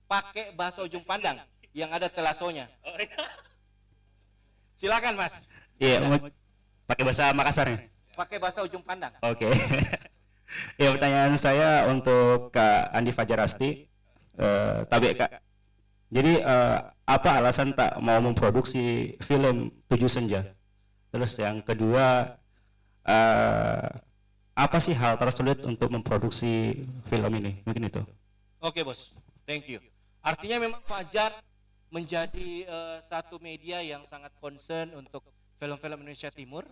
Pakai bahasa Ujung Pandang yang ada telasonya. Silakan Mas. Iya, pakai bahasa Makassarnya. Pakai bahasa Ujung Pandang. Oke. Ya, pertanyaan saya untuk Kak Andi Fajarasti. Kak. Jadi apa alasan tak mau memproduksi film 7 Senja? Terus yang kedua, apa sih hal tersulit untuk memproduksi film ini? Mungkin itu. Oke bos, thank you. Artinya memang Fajar menjadi satu media yang sangat concern untuk film-film Indonesia Timur.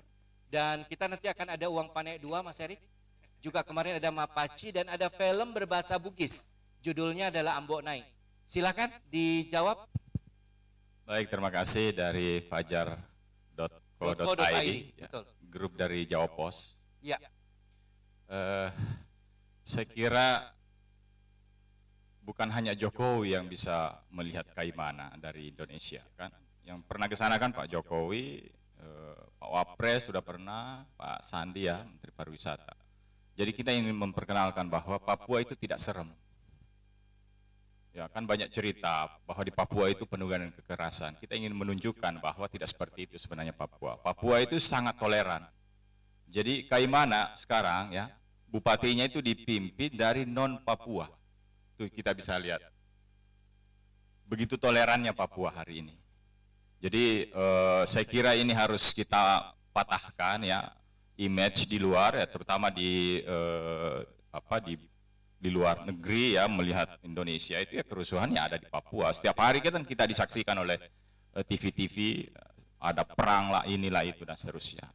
Dan kita nanti akan ada Uang Panek 2 Mas Erik. Juga kemarin ada Mapaci dan ada film berbahasa Bugis. Judulnya adalah Ambok Naik. Silakan dijawab. Baik, terima kasih dari fajar.co.id, ya, grup dari Jawa Pos. Ya. Saya kira bukan hanya Jokowi yang bisa melihat Kaimana dari Indonesia, kan? Yang pernah ke sana kan Pak Jokowi, Pak Wapres sudah pernah, Pak Sandi ya, Menteri Pariwisata. Jadi kita ingin memperkenalkan bahwa Papua itu tidak serem. Ya kan banyak cerita bahwa di Papua itu penuh dengan kekerasan. Kita ingin menunjukkan bahwa tidak seperti itu sebenarnya Papua. Papua itu sangat toleran. Jadi Kaimana sekarang ya, bupatinya itu dipimpin dari non Papua. Itu kita bisa lihat. Begitu tolerannya Papua hari ini. Jadi saya kira ini harus kita patahkan ya, image di luar ya, terutama di di luar negeri ya, melihat Indonesia itu ya kerusuhannya ada di Papua. Setiap hari kan kita disaksikan oleh TV-TV, ada perang lah, inilah itu dan seterusnya.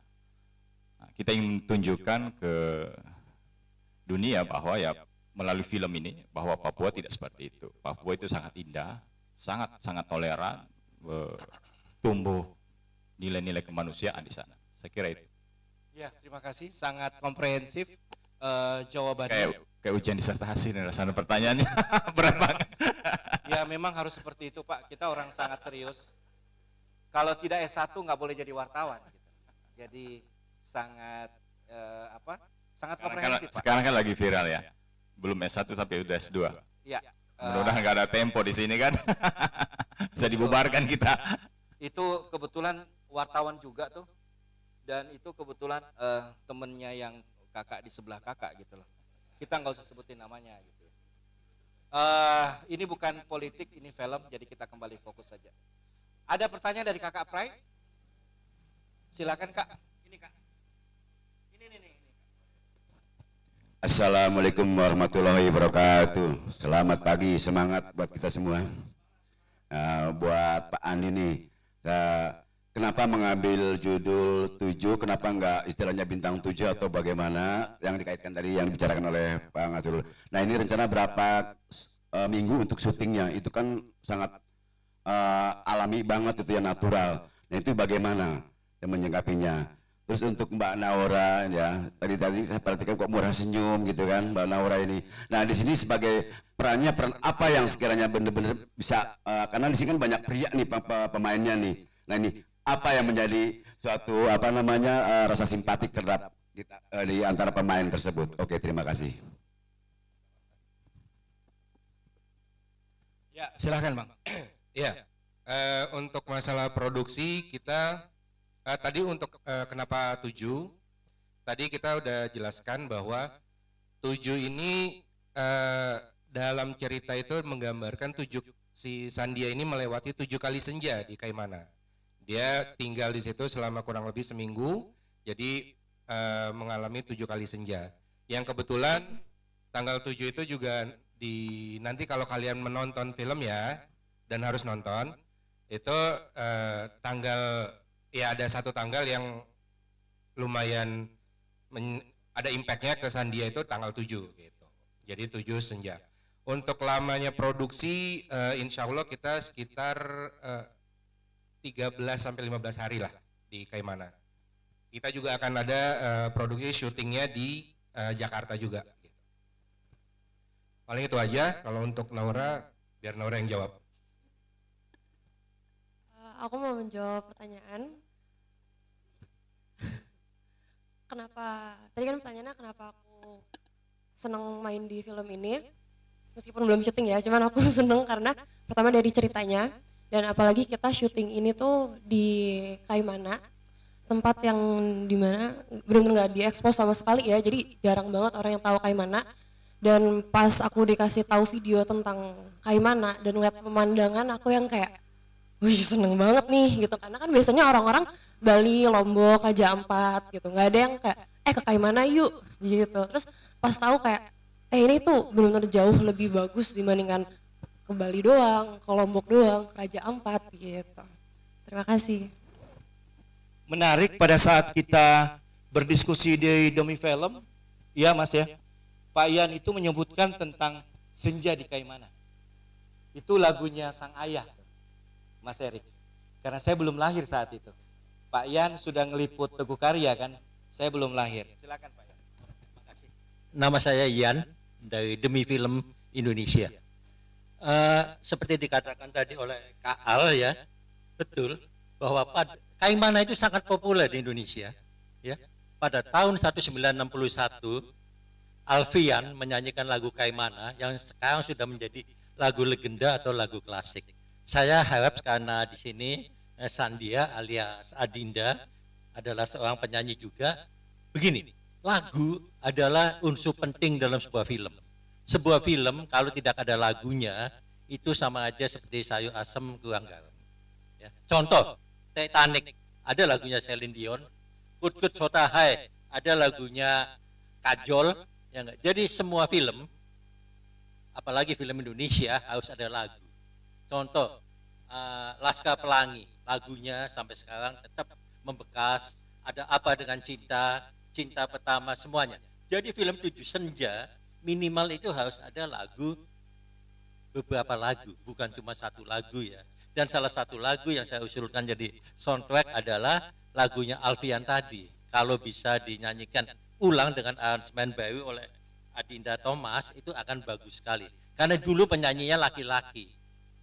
Nah, kita ingin tunjukkan ke dunia bahwa ya melalui film ini bahwa Papua tidak seperti itu. Papua itu sangat indah, sangat toleran, tumbuh nilai-nilai kemanusiaan di sana. Saya kira itu. Ya, terima kasih, sangat komprehensif jawabannya. Kayak ujian disertasi nih rasanya pertanyaannya. Berat banget. Ya Ya memang harus seperti itu Pak, kita orang sangat serius. Kalau tidak S1 nggak boleh jadi wartawan. Gitu. Jadi sangat sangat komprehensif Pak. Sekarang kan lagi viral ya, belum S1 tapi udah S2. Ya. Mudah-mudahan nggak ada tempo di sini kan, bisa dibubarkan kita. Itu kebetulan wartawan juga tuh, dan itu kebetulan temennya yang kakak di sebelah kakak gitu loh. Kita nggak usah sebutin namanya gitu. Ini bukan politik, ini film, jadi kita kembali fokus saja. Ada pertanyaan dari kakak Prai? Silakan kak. Ini kak. Ini. Assalamualaikum warahmatullahi wabarakatuh. Selamat pagi, semangat buat kita semua. Buat Pak Andi nih, kenapa mengambil judul 7, kenapa enggak istilahnya bintang 7 atau bagaimana yang dikaitkan tadi yang dibicarakan oleh Pak Ngasrul. Nah ini rencana berapa minggu untuk syutingnya, itu kan sangat alami banget itu ya, natural. Nah itu bagaimana yang menyikapinya. Terus untuk Mbak Naura ya, tadi saya perhatikan kok murah senyum gitu kan Mbak Naura ini. Nah di sini sebagai peran apa yang sekiranya benar-benar bisa, karena di sini kan banyak pria nih pemainnya nih. Nah ini apa yang menjadi suatu rasa simpatik terhadap kita di antara pemain tersebut. Oke, terima kasih. Ya silahkan Bang. Ya, untuk masalah produksi kita tadi untuk kenapa 7, tadi kita udah jelaskan bahwa 7 ini dalam cerita itu menggambarkan si Sandia ini melewati 7 kali senja di Kaimana. Dia tinggal di situ selama kurang lebih seminggu, jadi mengalami 7 kali senja. Yang kebetulan tanggal 7 itu juga nanti kalau kalian menonton film ya, dan harus nonton, itu ya ada satu tanggal yang lumayan ada impactnya ke Sandia, itu tanggal 7 gitu. Jadi 7 senja. Untuk lamanya produksi insya Allah kita sekitar 13 sampai 15 hari lah di Kaimana. Kita juga akan ada produksi syutingnya di Jakarta juga. Paling itu aja. Kalau untuk Naura, biar Naura yang jawab. Aku mau menjawab pertanyaan. Kenapa? Tadi kan pertanyaannya kenapa aku senang main di film ini, meskipun belum syuting ya. Cuman aku seneng karena pertama dari ceritanya, dan apalagi kita syuting ini tuh di Kaimana, tempat yang dimana benar-benar nggak diekspos sama sekali ya. Jadi jarang banget orang yang tahu Kaimana. Dan pas aku dikasih tahu video tentang Kaimana dan lihat pemandangan, aku yang kayak wih seneng banget nih gitu, karena kan biasanya orang-orang Bali, Lombok, Raja Ampat gitu, nggak ada yang kayak ke Kaimana yuk gitu. Terus pas tahu kayak ini tuh benar-benar jauh lebih bagus dibandingkan ke Bali doang, ke Lombok doang, ke Raja Ampat gitu. Terima kasih. Menarik pada saat kita berdiskusi di Demi Film, ya Mas ya, Pak Ian itu menyebutkan tentang senja di Kaimana. Itu lagunya sang ayah, Mas Erik. Karena saya belum lahir saat itu. Pak Ian sudah ngeliput Teguh Karya kan, saya belum lahir. Silakan Pak Ian. Makasih. Nama saya Ian dari Demi Film Indonesia. Seperti dikatakan tadi oleh Kak Al ya, betul bahwa Kaimana itu sangat populer di Indonesia. Ya, pada tahun 1961 Alfian menyanyikan lagu Kaimana yang sekarang sudah menjadi lagu legenda atau lagu klasik. Saya harap karena di sini Sandia alias Adinda adalah seorang penyanyi juga. Begini, lagu adalah unsur penting dalam sebuah film. Sebuah film kalau tidak ada lagunya itu sama aja seperti sayur asem kurang garam. Ya. Contoh, Titanic ada lagunya Celine Dion, Kut Kut Sota Hai ada lagunya Kajol. Ya enggak? Jadi semua film, apalagi film Indonesia harus ada lagu. Contoh, Laskar Pelangi, lagunya sampai sekarang tetap membekas. Ada Apa Dengan Cinta, Cinta Pertama, semuanya. Jadi film 7 Senja minimal itu harus ada lagu, beberapa lagu, bukan cuma satu lagu ya. Dan salah satu lagu yang saya usulkan jadi soundtrack adalah lagunya Alfian tadi. Kalau bisa dinyanyikan ulang dengan aransemen baru oleh Adinda Thomas itu akan bagus sekali. Karena dulu penyanyinya laki-laki.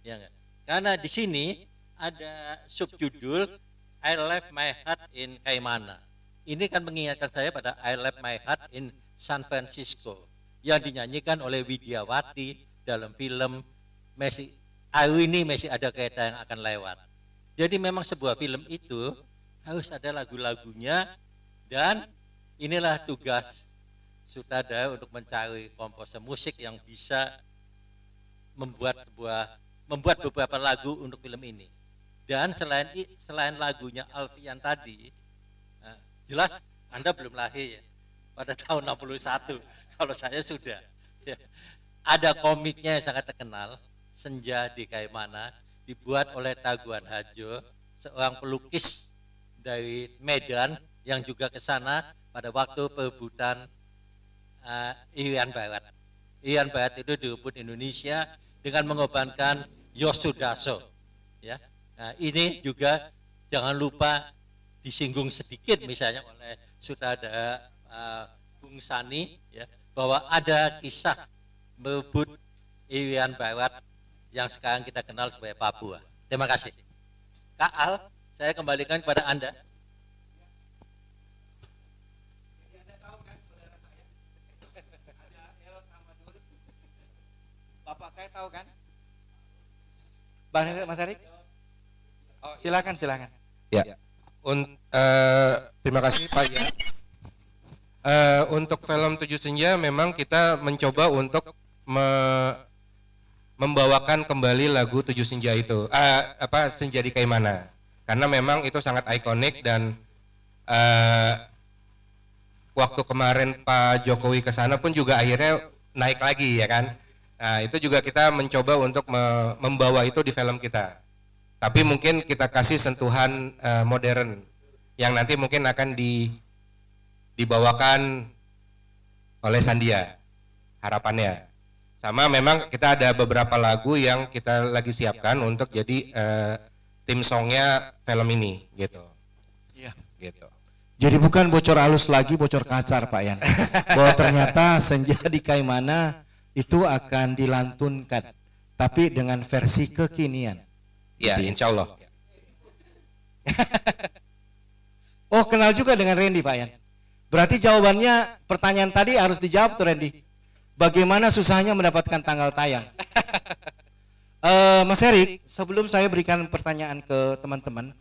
Ya enggak? Karena di sini ada subjudul I Left My Heart in Kaimana. Ini kan mengingatkan saya pada I Left My Heart in San Francisco yang dinyanyikan oleh Widiawati dalam film ini masih ada kereta yang akan lewat. Jadi memang sebuah film itu harus ada lagu-lagunya, dan inilah tugas sutradara untuk mencari komposer musik yang bisa membuat beberapa lagu untuk film ini. Dan selain lagunya Alfian tadi, jelas Anda belum lahir ya, pada tahun 61, kalau saya sudah. Ya. Ada komiknya yang sangat terkenal, Senja di Kaimana, dibuat oleh Taguan Hadjo, seorang pelukis dari Medan yang juga ke sana pada waktu perebutan Irian Barat. Irian Barat itu direbut Indonesia dengan mengorbankan Yosudarso. Ya. Nah, ini juga jangan lupa disinggung sedikit misalnya oleh sutradara Bung Sani, ya, bahwa ada kisah merebut Irian Barat yang sekarang kita kenal sebagai Papua. Terima kasih. Kak Al, saya kembalikan kepada Anda. Bapak saya tahu kan? Mas Erik? Silakan. Ya. Terima kasih Pak ya. Untuk film 7 Senja memang kita mencoba untuk membawakan kembali lagu 7 Senja itu, Senja di Kaimana, karena memang itu sangat ikonik. Dan waktu kemarin Pak Jokowi ke sana pun juga akhirnya naik lagi ya kan. Nah, itu juga kita mencoba untuk membawa itu di film kita. Tapi mungkin kita kasih sentuhan modern yang nanti mungkin akan dibawakan oleh Sandia, harapannya. Sama memang kita ada beberapa lagu yang kita lagi siapkan untuk jadi tim songnya film ini gitu. Iya. Gitu. Jadi bukan bocor halus lagi, bocor kasar Pak Yan. Bahwa ternyata Senja di Kaimana itu akan dilantunkan, tapi dengan versi kekinian. Ya, gitu. insya Allah. Oh, kenal juga dengan Randy Pak Yan. Berarti jawabannya pertanyaan tadi harus dijawab tuh Randy. Bagaimana susahnya mendapatkan tanggal tayang? Mas Erik, sebelum saya berikan pertanyaan ke teman-teman,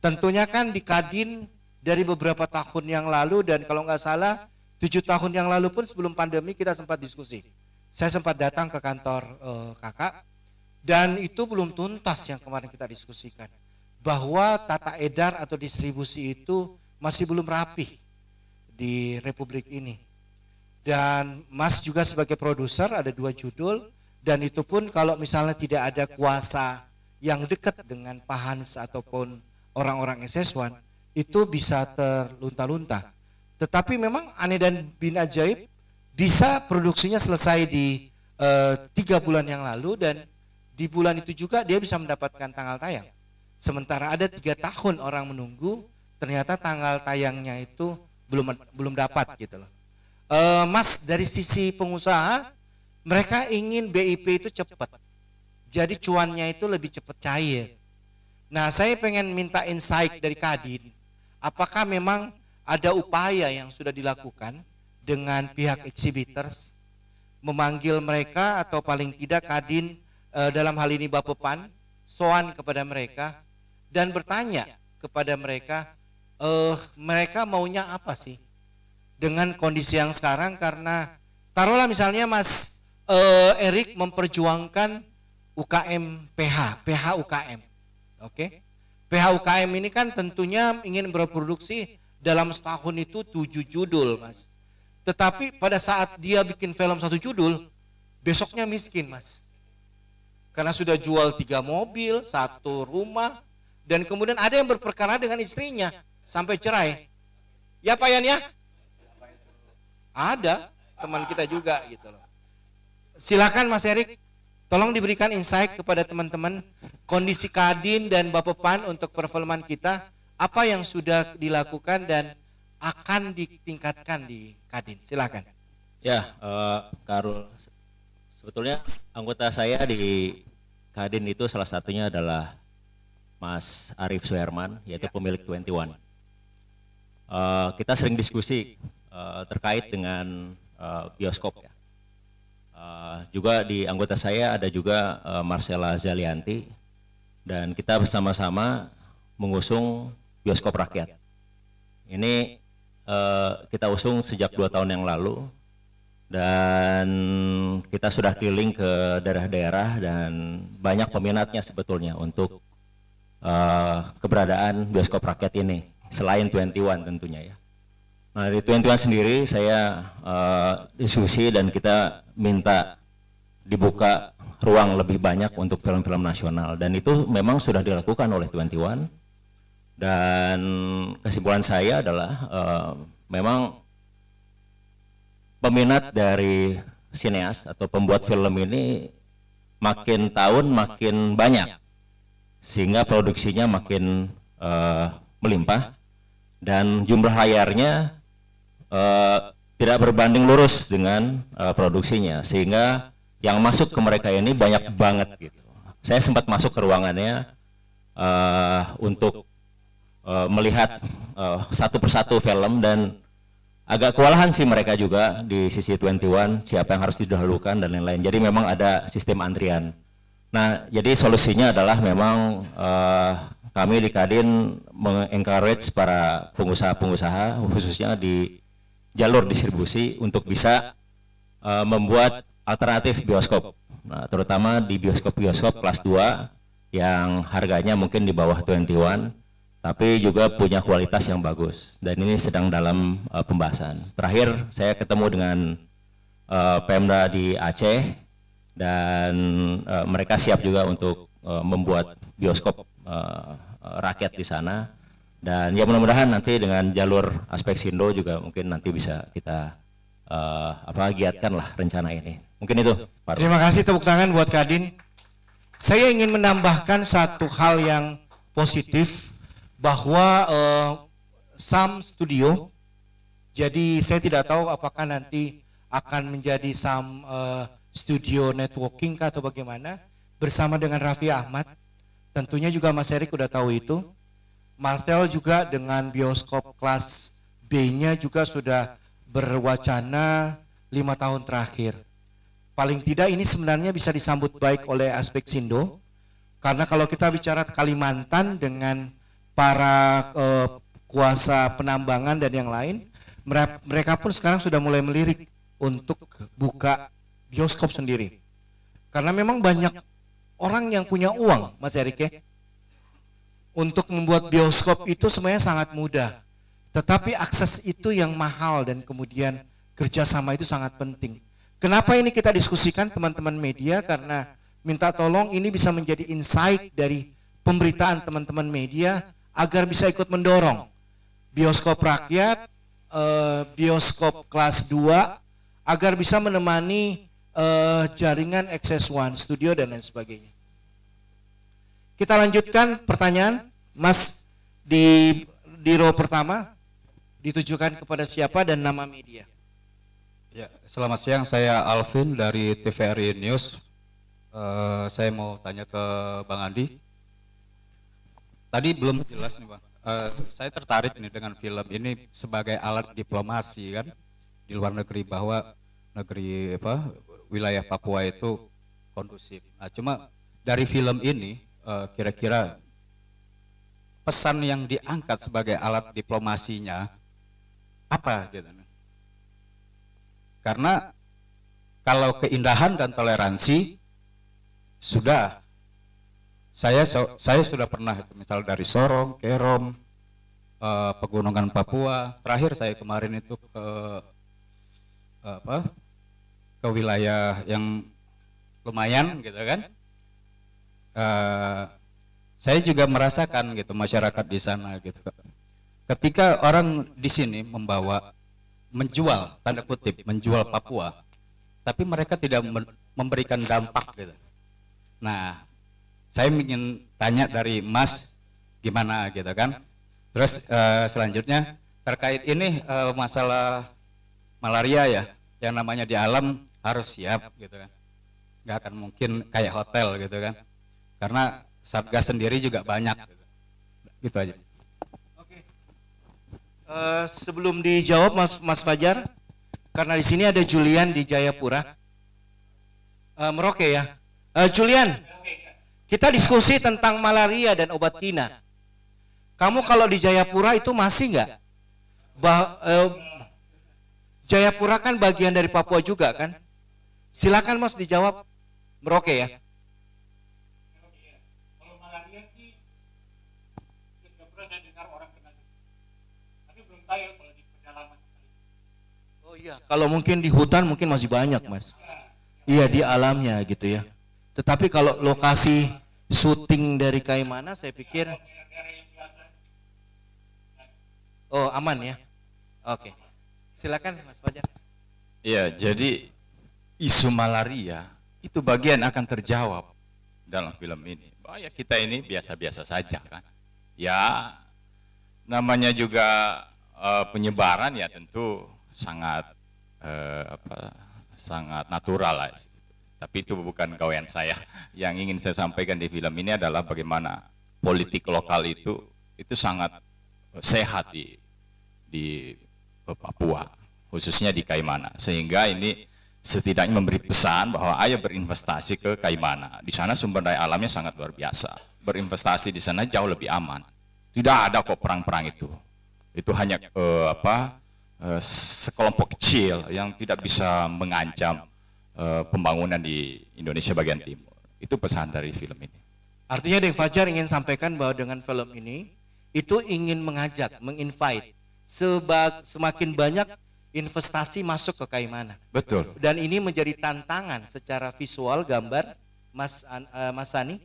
tentunya kan di Kadin dari beberapa tahun yang lalu, dan kalau nggak salah 7 tahun yang lalu pun sebelum pandemi kita sempat diskusi. Saya sempat datang ke kantor kakak, dan itu belum tuntas yang kemarin kita diskusikan. Bahwa tata edar atau distribusi itu masih belum rapih di Republik ini. Dan Mas juga sebagai produser ada 2 judul, dan itu pun kalau misalnya tidak ada kuasa yang dekat dengan Pak Hans ataupun orang-orang SS1 itu bisa terlunta-lunta. Tetapi memang aneh dan bin ajaib bisa produksinya selesai di 3 bulan yang lalu, dan di bulan itu juga dia bisa mendapatkan tanggal tayang. Sementara ada 3 tahun orang menunggu, ternyata tanggal tayangnya itu belum dapat gitu loh. Mas, dari sisi pengusaha, mereka ingin BIP itu cepat, jadi cuannya itu lebih cepat cair. Nah, saya pengen minta insight dari Kadin, apakah memang ada upaya yang sudah dilakukan dengan pihak exhibitors, memanggil mereka atau paling tidak Kadin dalam hal ini Bapepan, soan kepada mereka dan bertanya kepada mereka, mereka maunya apa sih dengan kondisi yang sekarang. Karena taruhlah misalnya Mas Erik memperjuangkan UKM PH UKM, oke? PH UKM ini kan tentunya ingin berproduksi dalam setahun itu 7 judul Mas. Tetapi pada saat dia bikin film 1 judul, besoknya miskin Mas. Karena sudah jual 3 mobil, 1 rumah, dan kemudian ada yang berperkara dengan istrinya sampai cerai. Ya Pak Yan ya? Ada teman kita juga gitu loh. Silakan Mas Erik, tolong diberikan insight kepada teman-teman kondisi Kadin dan Bapepan untuk perfilman kita, apa yang sudah dilakukan dan akan ditingkatkan di Kadin. Silakan. Ya, Karul, sebetulnya anggota saya di Kadin itu salah satunya adalah Mas Arief Suherman, yaitu pemilik 21. Kita sering diskusi terkait dengan bioskop ya. Juga di anggota saya ada juga Marcella Zalianti, dan kita bersama-sama mengusung bioskop rakyat. Ini kita usung sejak 2 tahun yang lalu, dan kita sudah keliling ke daerah-daerah dan banyak peminatnya sebetulnya untuk keberadaan bioskop rakyat ini, selain 21 tentunya ya. Nah, di 21 sendiri saya diskusi dan kita minta dibuka ruang lebih banyak untuk film-film nasional, dan itu memang sudah dilakukan oleh 21. Dan kesimpulan saya adalah memang peminat dari sineas atau pembuat film ini makin tahun makin banyak, sehingga produksinya makin melimpah dan jumlah layarnya tidak berbanding lurus dengan produksinya, sehingga yang masuk ke mereka ini banyak banget gitu. Saya sempat masuk ke ruangannya untuk melihat satu persatu film, dan agak kewalahan sih mereka juga di sisi 21, siapa yang harus didahulukan dan lain-lain. Jadi memang ada sistem antrian. Nah, jadi solusinya adalah memang kami di Kadin mengencourage para pengusaha-pengusaha khususnya di jalur distribusi untuk bisa membuat alternatif bioskop. Nah, terutama di bioskop-bioskop kelas 2 yang harganya mungkin di bawah 21, tapi juga punya kualitas yang bagus, dan ini sedang dalam pembahasan. Terakhir saya ketemu dengan Pemda di Aceh, dan mereka siap juga untuk membuat bioskop rakyat di sana, dan ya mudah-mudahan nanti dengan jalur aspek Sindo juga mungkin nanti bisa kita giatkan lah rencana ini. Mungkin itu, Pak. Terima kasih, tepuk tangan buat Kadin. Saya ingin menambahkan satu hal yang positif, bahwa SAM Studio, jadi saya tidak tahu apakah nanti akan menjadi SAM Studio Networking atau bagaimana, bersama dengan Raffi Ahmad. Tentunya juga Mas Erik udah tahu itu. Marcel juga dengan bioskop kelas B-nya juga sudah berwacana 5 tahun terakhir. Paling tidak ini sebenarnya bisa disambut baik oleh aspek Sindo, karena kalau kita bicara Kalimantan dengan para kuasa penambangan dan yang lain, mereka pun sekarang sudah mulai melirik untuk buka bioskop sendiri. Karena memang banyak orang yang punya uang, Mas Erik ya. Untuk membuat bioskop itu sebenarnya sangat mudah. Tetapi akses itu yang mahal, dan kemudian kerjasama itu sangat penting. Kenapa ini kita diskusikan teman-teman media? Karena minta tolong ini bisa menjadi insight dari pemberitaan teman-teman media, agar bisa ikut mendorong bioskop rakyat, bioskop kelas 2, agar bisa menemani jaringan Access One Studio dan lain sebagainya. Kita lanjutkan pertanyaan, Mas, di row pertama ditujukan kepada siapa dan nama media. Ya, selamat siang, saya Alvin dari TVRI News. Saya mau tanya ke Bang Andi. Tadi belum jelas nih Bang, saya tertarik nih dengan film ini sebagai alat diplomasi kan di luar negeri, bahwa negeri wilayah Papua itu kondusif. Nah, cuma dari film ini kira-kira pesan yang diangkat sebagai alat diplomasinya apa gitu? Karena kalau keindahan dan toleransi sudah, saya sudah pernah misal dari Sorong, Kerom, pegunungan Papua. Terakhir saya kemarin itu ke wilayah yang lumayan gitu kan. Saya juga merasakan gitu masyarakat di sana gitu. Ketika orang di sini menjual tanda kutip menjual Papua, tapi mereka tidak memberikan dampak gitu. Nah, saya ingin tanya dari Mas gimana gitu kan. Terus selanjutnya terkait ini masalah malaria ya, yang namanya di alam harus siap gitu kan. Nggak akan mungkin kayak hotel gitu kan. karena Satgas sendiri juga banyak. Gitu aja. Sebelum dijawab Mas Fajar, karena di sini ada Julian di Jayapura. Merauke ya. Julian, kita diskusi tentang malaria dan obat kina. Kamu kalau di Jayapura itu masih nggak? Jayapura kan bagian dari Papua juga kan? Silakan Mas dijawab. Merauke ya. Oh iya, kalau mungkin di hutan mungkin masih banyak Mas. Iya di alamnya gitu ya. Tetapi kalau lokasi syuting dari Kaimana saya pikir oh aman ya. Oke. Silakan Mas Fajar. Iya, jadi isu malaria itu bagian akan terjawab dalam film ini. Bahwa ya kita ini biasa-biasa saja kan. Ya namanya juga penyebaran ya tentu sangat sangat natural lah. Tapi itu bukan gawean saya. Yang ingin saya sampaikan di film ini adalah bagaimana politik lokal itu sangat sehat di Papua, khususnya di Kaimana. Sehingga ini setidaknya memberi pesan bahwa ayo berinvestasi ke Kaimana. Di sana sumber daya alamnya sangat luar biasa. Berinvestasi di sana jauh lebih aman. Tidak ada kok perang-perang itu. Itu hanya sekelompok kecil yang tidak bisa mengancam pembangunan di Indonesia bagian timur. Itu pesan dari film ini. Artinya Deng Fajar ingin sampaikan bahwa dengan film ini itu ingin mengajak, menginvite semakin banyak investasi masuk ke Kaimana. Betul. Dan ini menjadi tantangan secara visual gambar Mas Sani,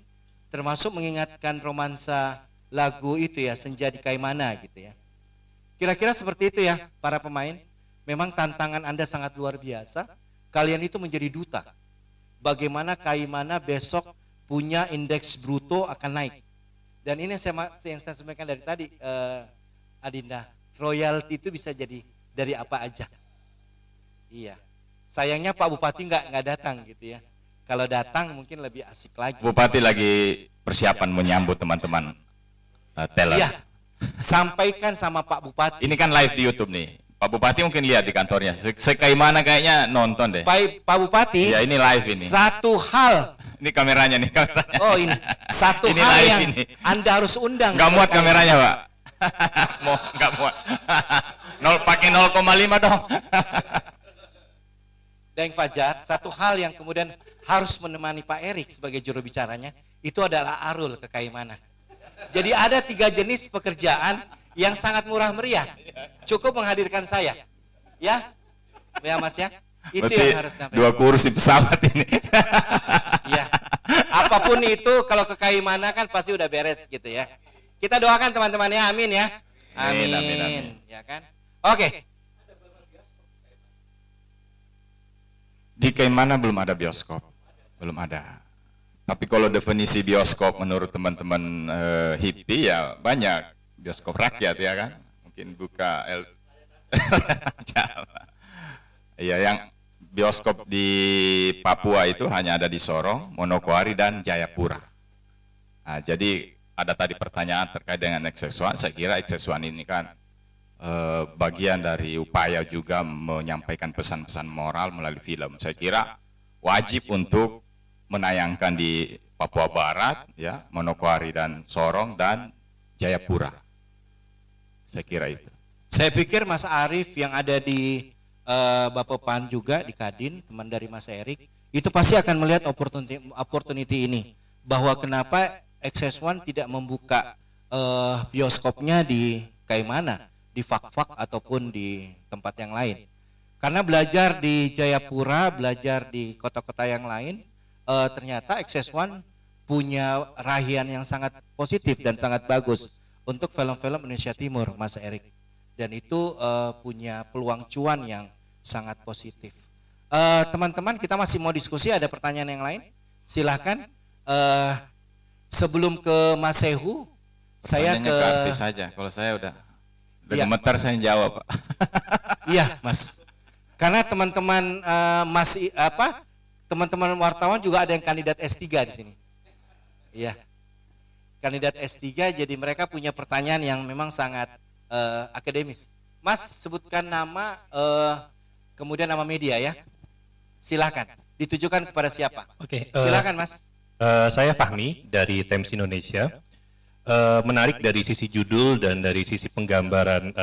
termasuk mengingatkan romansa lagu itu ya, Senja di Kaimana gitu ya. Kira-kira seperti itu ya para pemain. Memang tantangan Anda sangat luar biasa. Kalian itu menjadi duta. Bagaimana Kaimana besok punya indeks bruto akan naik. Dan ini yang saya sampaikan dari tadi, Adinda, royalti itu bisa jadi dari apa aja. Iya. Sayangnya Pak Bupati nggak datang gitu ya. Kalau datang mungkin lebih asik lagi. Bupati lagi persiapan menyambut teman-teman talent. Iya. Sampaikan sama Pak Bupati. Ini kan live di YouTube nih. Pak Bupati mungkin lihat di kantornya. Sekaimana kayaknya nonton deh. Pak Bupati. Ya ini live ini. Satu hal. Ini kameranya nih. Kameranya. Oh ini. Satu ini hal yang ini. Anda harus undang. Gak muat kameranya Pak. Mau nggak muat. Pakai 0,5 dong. Deng Fajar, satu hal yang kemudian harus menemani Pak Erik sebagai juru bicaranya itu adalah Arul ke Kaimana. Jadi ada 3 jenis pekerjaan yang sangat murah meriah. Cukup menghadirkan saya. Ya? Ya Mas ya? Itu berarti yang harus sampai. 2 kursi pesawat ini. Ya. Apapun itu kalau ke Kaimana kan pasti udah beres gitu ya. Kita doakan teman-temannya, amin ya. Amin. Amin, amin. Ya kan? Oke. Di Kaimana belum ada bioskop. Belum ada. Tapi kalau definisi bioskop menurut teman-teman hippie ya banyak. Bioskop rakyat ya kan. Mungkin buka ya yang bioskop di Papua itu hanya ada di Sorong, Manokwari dan Jayapura. Nah, jadi ada tadi pertanyaan terkait dengan XX1. Saya kira XX1 ini kan bagian dari upaya juga menyampaikan pesan-pesan moral melalui film. Saya kira wajib untuk menayangkan di Papua Barat, ya, Manokwari dan Sorong dan Jayapura. Saya kira itu. Saya pikir Mas Arief yang ada di Bapepan juga di Kadin, teman dari Mas Erik, itu pasti akan melihat opportunity ini, bahwa kenapa XX1 tidak membuka bioskopnya di Kaimana, di Fak-Fak ataupun di tempat yang lain. Karena belajar di Jayapura, belajar di kota-kota yang lain, ternyata XX1 punya rahian yang sangat positif dan sangat bagus untuk film-film Indonesia Timur, Mas Erik. Dan itu punya peluang cuan yang sangat positif. Teman-teman, kita masih mau diskusi, ada pertanyaan yang lain? Silahkan. Sebelum ke Mas Sehu, saya ke artis saja. Kalau saya udah gemetar saya jawab, Pak. Iya, Mas. Karena teman-teman teman-teman wartawan juga ada yang kandidat S3 di sini. Iya. Kandidat S3, jadi mereka punya pertanyaan yang memang sangat akademis. Mas, sebutkan nama, kemudian nama media ya. Silakan. Ditujukan kepada siapa? Oke. Silakan Mas. Saya Fahmi dari Times Indonesia. Menarik dari sisi judul dan dari sisi penggambaran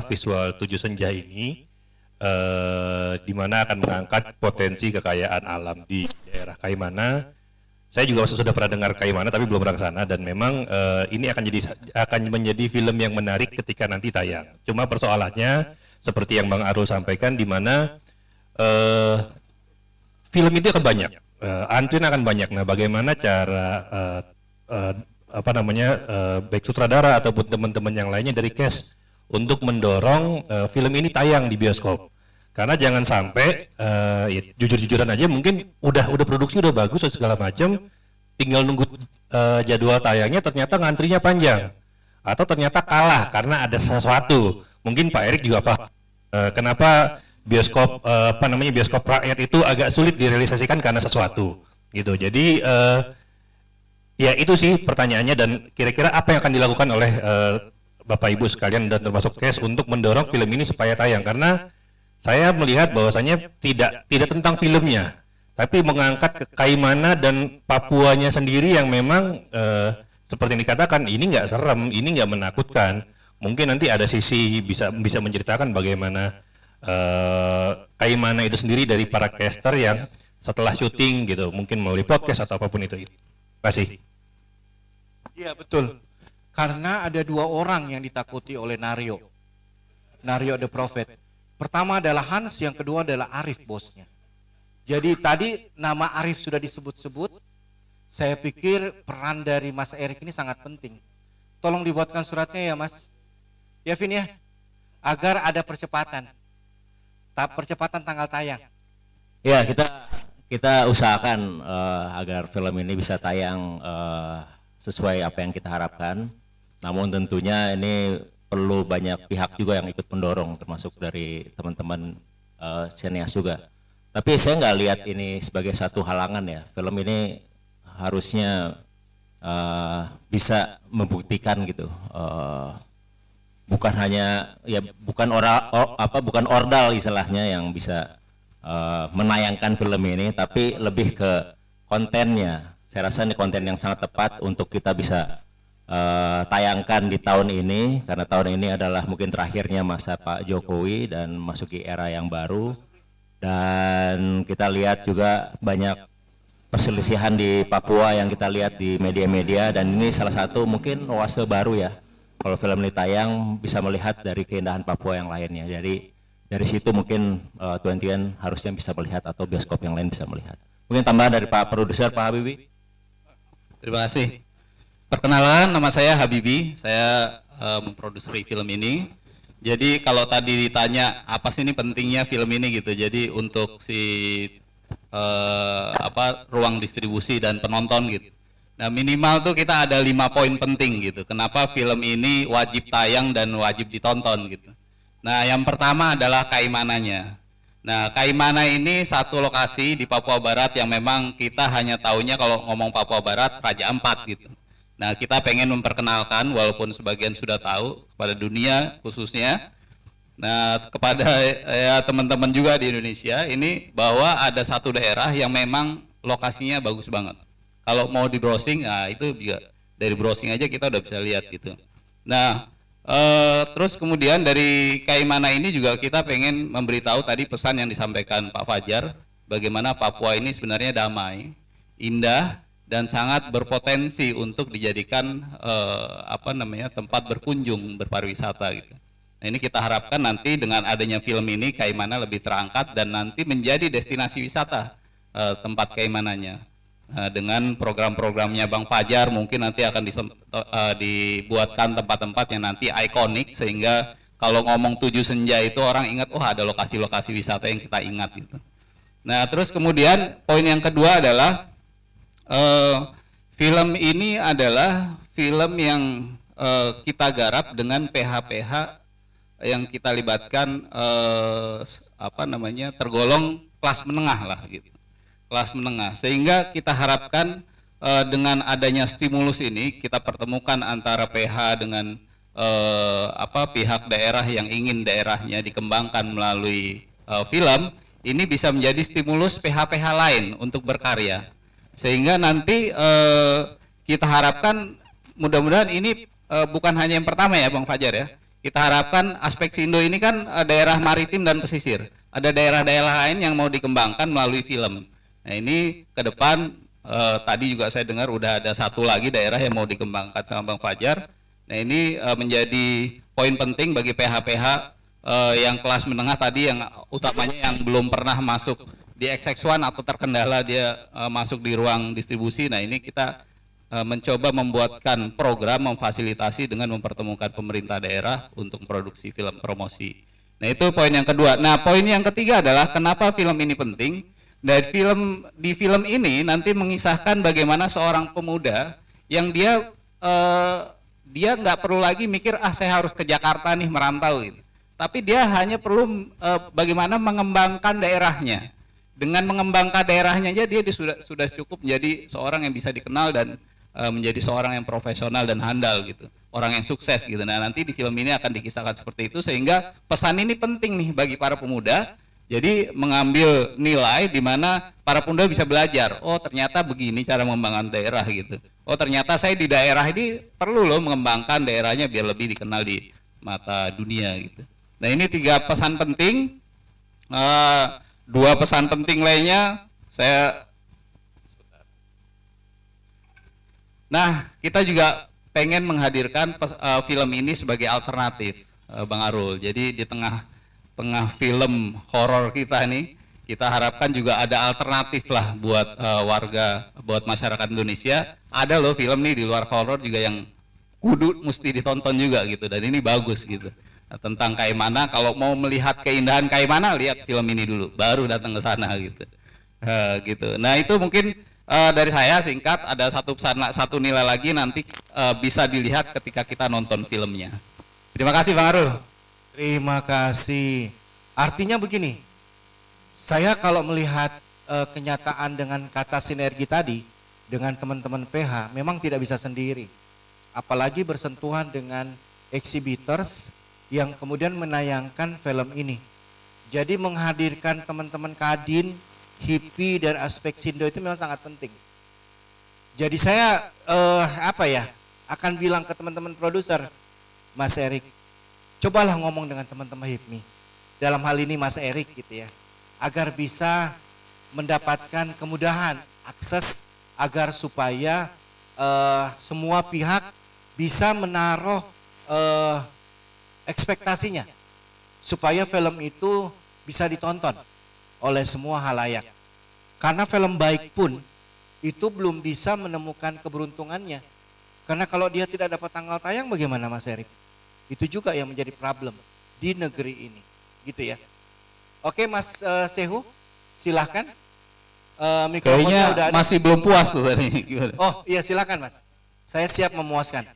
visual 7 Senja ini, di mana akan mengangkat potensi kekayaan alam di daerah Kaimana. Saya juga sudah pernah dengar Kaimana tapi belum pernah ke sana, dan memang ini akan menjadi film yang menarik ketika nanti tayang. Cuma persoalannya seperti yang Bang Arul sampaikan, di mana film itu akan banyak, antrian akan banyak. Nah, bagaimana cara baik sutradara ataupun teman-teman yang lainnya dari cast untuk mendorong film ini tayang di bioskop? Karena jangan sampai ya jujur-jujuran aja, mungkin udah produksi udah bagus dan segala macam, tinggal nunggu jadwal tayangnya ternyata ngantrinya panjang atau ternyata kalah karena ada sesuatu. Mungkin Pak Erik juga paham kenapa bioskop bioskop rakyat itu agak sulit direalisasikan karena sesuatu gitu. Jadi ya itu sih pertanyaannya, dan kira-kira apa yang akan dilakukan oleh Bapak Ibu sekalian dan termasuk cast untuk mendorong film ini supaya tayang, karena saya melihat bahwasanya tidak tentang filmnya, tapi mengangkat Kaimana dan Papuanya sendiri yang memang seperti yang dikatakan, ini nggak serem, ini nggak menakutkan. Mungkin nanti ada sisi bisa menceritakan bagaimana Kaimana itu sendiri dari para caster yang setelah syuting gitu, mungkin melalui podcast atau apapun itu. Terima kasih. Iya betul, karena ada 2 orang yang ditakuti oleh Naryo the Prophet. Pertama adalah Hans, yang kedua adalah Arif, bosnya. Jadi tadi nama Arif sudah disebut-sebut. Saya pikir peran dari Mas Erik ini sangat penting. Tolong dibuatkan suratnya ya Mas. Ya Vin ya, agar ada percepatan. Percepatan tanggal tayang. Ya, kita usahakan agar film ini bisa tayang sesuai apa yang kita harapkan. Namun tentunya ini perlu banyak pihak juga yang ikut mendorong, termasuk dari teman-teman sineas juga. Tapi saya nggak lihat ini sebagai satu halangan ya. Film ini harusnya bisa membuktikan gitu. Bukan hanya ya bukan ordal istilahnya yang bisa menayangkan film ini, tapi lebih ke kontennya. Saya rasa ini konten yang sangat tepat untuk kita bisa tayangkan di tahun ini, karena tahun ini adalah mungkin terakhirnya masa Pak Jokowi dan masuki era yang baru. Dan kita lihat juga banyak perselisihan di Papua yang kita lihat di media-media, dan ini salah satu mungkin oase baru ya. Kalau film ini tayang bisa melihat dari keindahan Papua yang lainnya. Jadi dari situ mungkin 20an harusnya bisa melihat, atau bioskop yang lain bisa melihat. Mungkin tambahan dari Pak Produser, Pak Habibie. Terima kasih. Perkenalan, nama saya Habibie, saya memproduksi film ini. Jadi kalau tadi ditanya apa sih ini pentingnya film ini gitu, jadi untuk ruang distribusi dan penonton gitu. Nah minimal tuh kita ada 5 poin penting gitu, kenapa film ini wajib tayang dan wajib ditonton gitu. Nah yang pertama adalah Kaimananya. Nah Kaimana ini satu lokasi di Papua Barat yang memang kita hanya taunya kalau ngomong Papua Barat Raja Ampat gitu. Nah kita pengen memperkenalkan, walaupun sebagian sudah tahu, kepada dunia khususnya, nah kepada teman-teman juga di Indonesia ini, bahwa ada satu daerah yang memang lokasinya bagus banget. Kalau mau di browsing, nah itu juga dari browsing aja kita udah bisa lihat gitu. Nah terus kemudian dari Kaimana ini juga kita pengen memberitahu tadi pesan yang disampaikan Pak Fajar, bagaimana Papua ini sebenarnya damai, indah, dan sangat berpotensi untuk dijadikan tempat berkunjung, berpariwisata gitu. Nah ini kita harapkan nanti dengan adanya film ini Kaimana lebih terangkat dan nanti menjadi destinasi wisata tempat Kaimananya. Dengan program-programnya Bang Fajar mungkin nanti akan dibuatkan tempat-tempat yang nanti ikonik, sehingga kalau ngomong 7 Senja itu orang ingat, oh ada lokasi-lokasi wisata yang kita ingat gitu. Nah terus kemudian poin yang kedua adalah film ini adalah film yang kita garap dengan PH-PH yang kita libatkan tergolong kelas menengah lah gitu, kelas menengah, sehingga kita harapkan dengan adanya stimulus ini kita pertemukan antara PH dengan pihak daerah yang ingin daerahnya dikembangkan melalui film, ini bisa menjadi stimulus PH-PH lain untuk berkarya. Sehingga nanti kita harapkan mudah-mudahan ini bukan hanya yang pertama ya Bang Fajar ya. Kita harapkan aspek Sindo ini kan daerah maritim dan pesisir. Ada daerah-daerah lain yang mau dikembangkan melalui film. Nah ini ke depan tadi juga saya dengar udah ada satu lagi daerah yang mau dikembangkan sama Bang Fajar. Nah ini menjadi poin penting bagi PH-PH yang kelas menengah tadi yang utamanya yang belum pernah masuk di XX1 atau terkendala dia masuk di ruang distribusi. Nah ini kita mencoba membuatkan program memfasilitasi dengan mempertemukan pemerintah daerah untuk produksi film promosi. Nah itu poin yang kedua. Nah poin yang ketiga adalah kenapa film ini penting. Dan di film ini nanti mengisahkan bagaimana seorang pemuda yang dia nggak perlu lagi mikir saya harus ke Jakarta nih merantau gitu. Tapi dia hanya perlu bagaimana mengembangkan daerahnya. Dengan mengembangkan daerahnya aja dia sudah cukup menjadi seorang yang bisa dikenal dan menjadi seorang yang profesional dan handal gitu. Orang yang sukses gitu. Nah nanti di film ini akan dikisahkan seperti itu sehingga pesan ini penting nih bagi para pemuda. Jadi mengambil nilai di mana para pemuda bisa belajar. Oh ternyata begini cara mengembangkan daerah gitu. Oh ternyata saya di daerah ini perlu loh mengembangkan daerahnya biar lebih dikenal di mata dunia gitu. Nah ini 3 pesan penting. 2 pesan penting lainnya Nah kita juga pengen menghadirkan film ini sebagai alternatif Bang Arul. Jadi di tengah film horor kita nih, kita harapkan juga ada alternatif lah buat warga, buat masyarakat Indonesia. Ada loh film nih di luar horor juga yang kudu mesti ditonton juga gitu, dan ini bagus gitu. Nah, tentang Kaimana, kalau mau melihat keindahan Kaimana, lihat film ini dulu, baru datang ke sana gitu. Gitu. Nah itu mungkin dari saya singkat, ada satu nilai lagi nanti bisa dilihat ketika kita nonton filmnya. Terima kasih Bang Arul. Terima kasih. Artinya begini, saya kalau melihat kenyataan dengan kata sinergi tadi dengan teman-teman PH memang tidak bisa sendiri. Apalagi bersentuhan dengan exhibitors yang kemudian menayangkan film ini. Jadi menghadirkan teman-teman Kadin, HIPI dan aspek Sindo itu memang sangat penting. Jadi saya akan bilang ke teman-teman produser, Mas Erik, cobalah ngomong dengan teman-teman HIPMI, dalam hal ini Mas Erik gitu ya, agar bisa mendapatkan kemudahan akses agar supaya semua pihak bisa menaruh ekspektasinya supaya film itu bisa ditonton oleh semua halayak. Karena film baik pun itu belum bisa menemukan keberuntungannya. Karena kalau dia tidak dapat tanggal tayang bagaimana Mas Erik? Itu juga yang menjadi problem di negeri ini, gitu ya. Oke Mas Sehu, silahkan. Mikrofonnya udah ada. Masih belum puas tuh tadi. Oh iya silahkan Mas, saya siap memuaskan.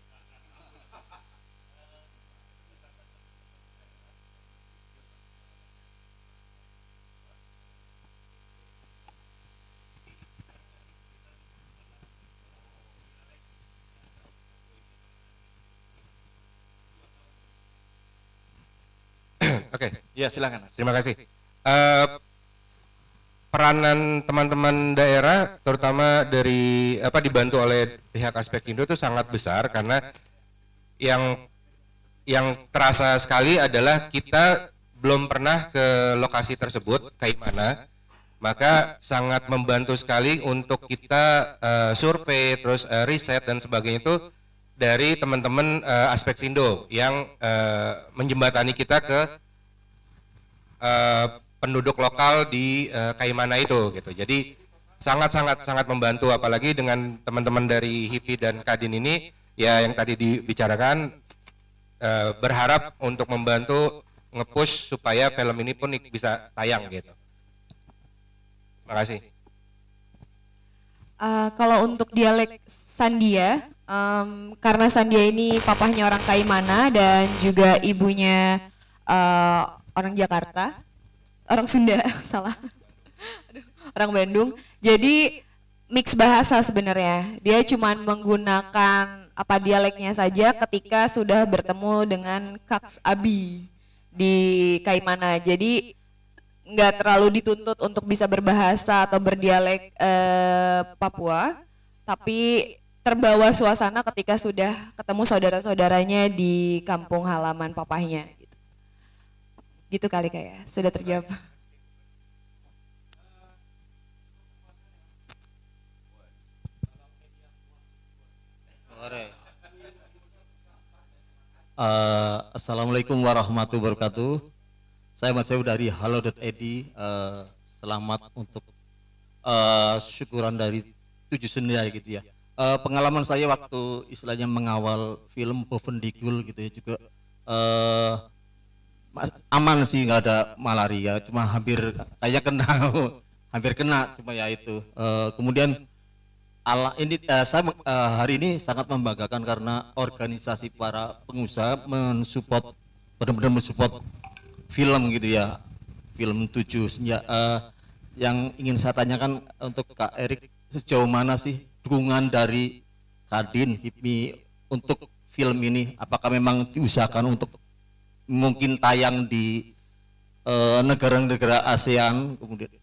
Oke. Ya silakan Mas. Terima kasih. Peranan teman-teman daerah, terutama dari dibantu oleh pihak Aspek Indo itu sangat besar karena yang terasa sekali adalah kita belum pernah ke lokasi tersebut, Kaimana, maka sangat membantu sekali untuk kita survei, terus riset dan sebagainya itu dari teman-teman Aspek Sindo yang menjembatani kita ke penduduk lokal di Kaimana itu gitu. Jadi sangat membantu, apalagi dengan teman-teman dari HIPI dan Kadin ini ya yang tadi dibicarakan, berharap untuk membantu nge-push supaya film ini pun bisa tayang gitu. Terima kasih. Kalau untuk dialek Sandia, karena Sandia ini papahnya orang Kaimana dan juga ibunya orang Jakarta, orang Sunda, salah, orang Bandung. Jadi mix bahasa sebenarnya. Dia cuma menggunakan apa dialeknya saja ketika sudah bertemu dengan Kaks Abi di Kaimana. Jadi nggak terlalu dituntut untuk bisa berbahasa atau berdialek Papua, tapi terbawa suasana ketika sudah ketemu saudara-saudaranya di kampung halaman papahnya. Gitu kali kayak sudah terjawab. Assalamualaikum warahmatullahi wabarakatuh. Saya Mas Sewu dari halo.id. Selamat untuk syukuran dari 7 sendiri gitu ya. Pengalaman saya waktu istilahnya mengawal film Bovendikul gitu ya juga aman sih, nggak ada malaria, cuma hampir kayak kena hampir kena, cuma ya itu. Kemudian saya hari ini sangat membanggakan karena organisasi para pengusaha mensupport, benar-benar mensupport film gitu ya, film 7 ya. Yang ingin saya tanyakan untuk Kak Erik, sejauh mana sih dukungan dari Kadin HIPMI untuk film ini? Apakah memang diusahakan untuk mungkin tayang di negara-negara ASEAN, kemudian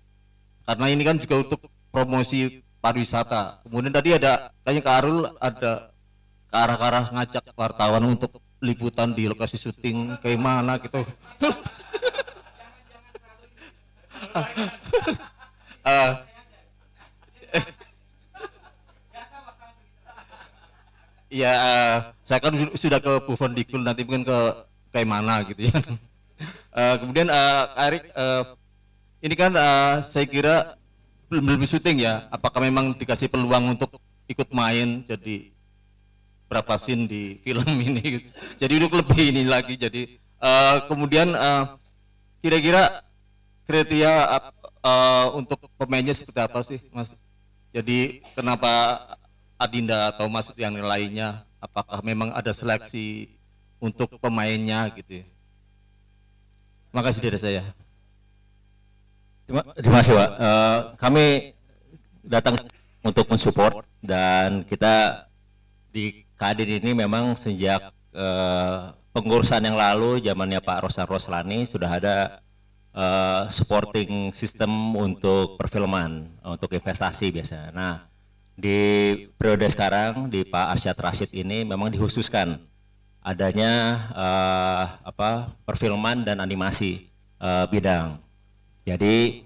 karena ini kan juga untuk promosi pariwisata. Kemudian tadi ada kayaknya Kak Arul ada ke arah-arah ngajak wartawan untuk liputan di lokasi syuting kayak mana gitu. Ya, saya kan sudah ke Bovendikul, nanti mungkin ke kayak mana gitu ya. Kemudian Erik, ini kan saya kira belum syuting ya. Apakah memang dikasih peluang untuk ikut main jadi berapa scene di film ini? Gitu. Jadi untuk lebih ini lagi. Jadi kemudian kira-kira kriteria untuk pemainnya seperti apa sih, Mas? Jadi kenapa Adinda atau Mas yang lainnya? Apakah memang ada seleksi untuk pemainnya gitu ya? Terima kasih dari saya. Terima kasih Pak. Kami datang untuk mensupport, dan kita di Kadin ini memang sejak pengurusan yang lalu zamannya Pak Rosan Roslani sudah ada supporting system untuk perfilman, untuk investasi biasa. Nah, di periode sekarang di Pak Arsyad Rashid ini memang dikhususkan adanya perfilman dan animasi bidang. Jadi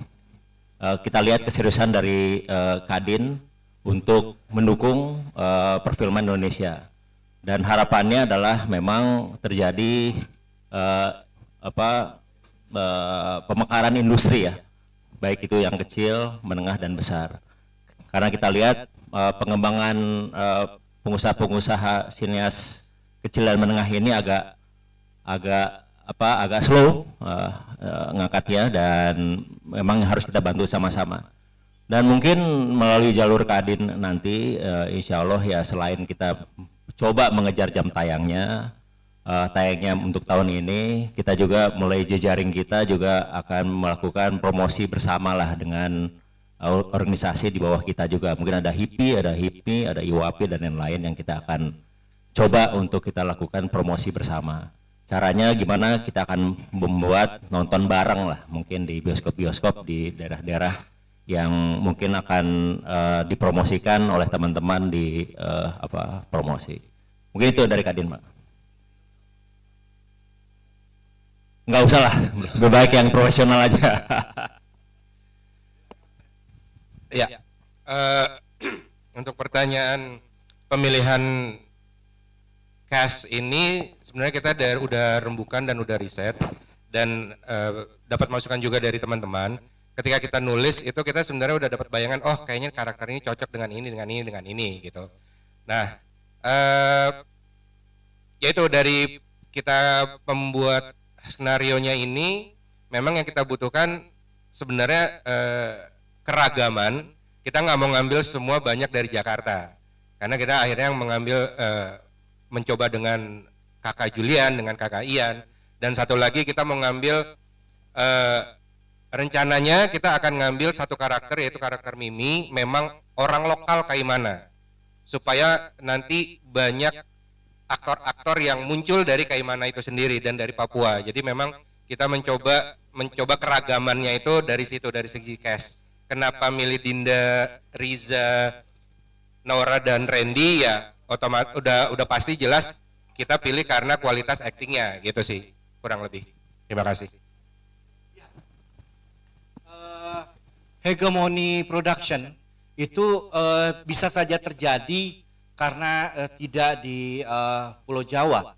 kita lihat keseriusan dari Kadin untuk mendukung perfilman Indonesia, dan harapannya adalah memang terjadi pemekaran industri ya, baik itu yang kecil, menengah dan besar. Karena kita lihat pengembangan pengusaha-pengusaha sinias kecil dan menengah ini agak slow ngangkatnya, dan memang harus kita bantu sama-sama. Dan mungkin melalui jalur Kadin nanti insya Allah ya, selain kita coba mengejar jam tayangnya untuk tahun ini, kita juga mulai jejaring kita juga akan melakukan promosi bersama lah dengan organisasi di bawah kita juga. Mungkin ada HIPMI, ada IWAPI dan lain-lain yang kita akan coba untuk kita lakukan promosi bersama. Caranya gimana? Kita akan membuat nonton bareng lah, mungkin di bioskop-bioskop di daerah-daerah yang mungkin akan dipromosikan oleh teman-teman di promosi. Mungkin itu dari Kadin, Pak. Nggak usah lah, lebih baik yang profesional aja. Ya, untuk pertanyaan pemilihan cast ini sebenarnya kita udah rembukan dan udah riset, dan dapat masukan juga dari teman-teman. Ketika kita nulis itu kita sebenarnya udah dapat bayangan, oh kayaknya karakter ini cocok dengan ini gitu. Nah, yaitu dari kita membuat skenarionya ini, memang yang kita butuhkan sebenarnya keragaman. Kita nggak mau ngambil semua banyak dari Jakarta, karena kita akhirnya mengambil mencoba dengan kakak Julian, dengan kakak Ian, dan satu lagi kita mau ngambil rencananya kita akan ngambil satu karakter, yaitu karakter Mimi, memang orang lokal kayak mana, supaya nanti banyak aktor-aktor yang muncul dari Kaimana itu sendiri dan dari Papua. Jadi memang kita mencoba keragamannya itu dari situ, dari segi cast. Kenapa milih Dinda, Riza, Nora dan Randy, ya otomatis udah pasti jelas kita pilih karena kualitas aktingnya gitu sih, kurang lebih. Terima kasih. Hegemoni production itu bisa saja terjadi karena tidak di Pulau Jawa,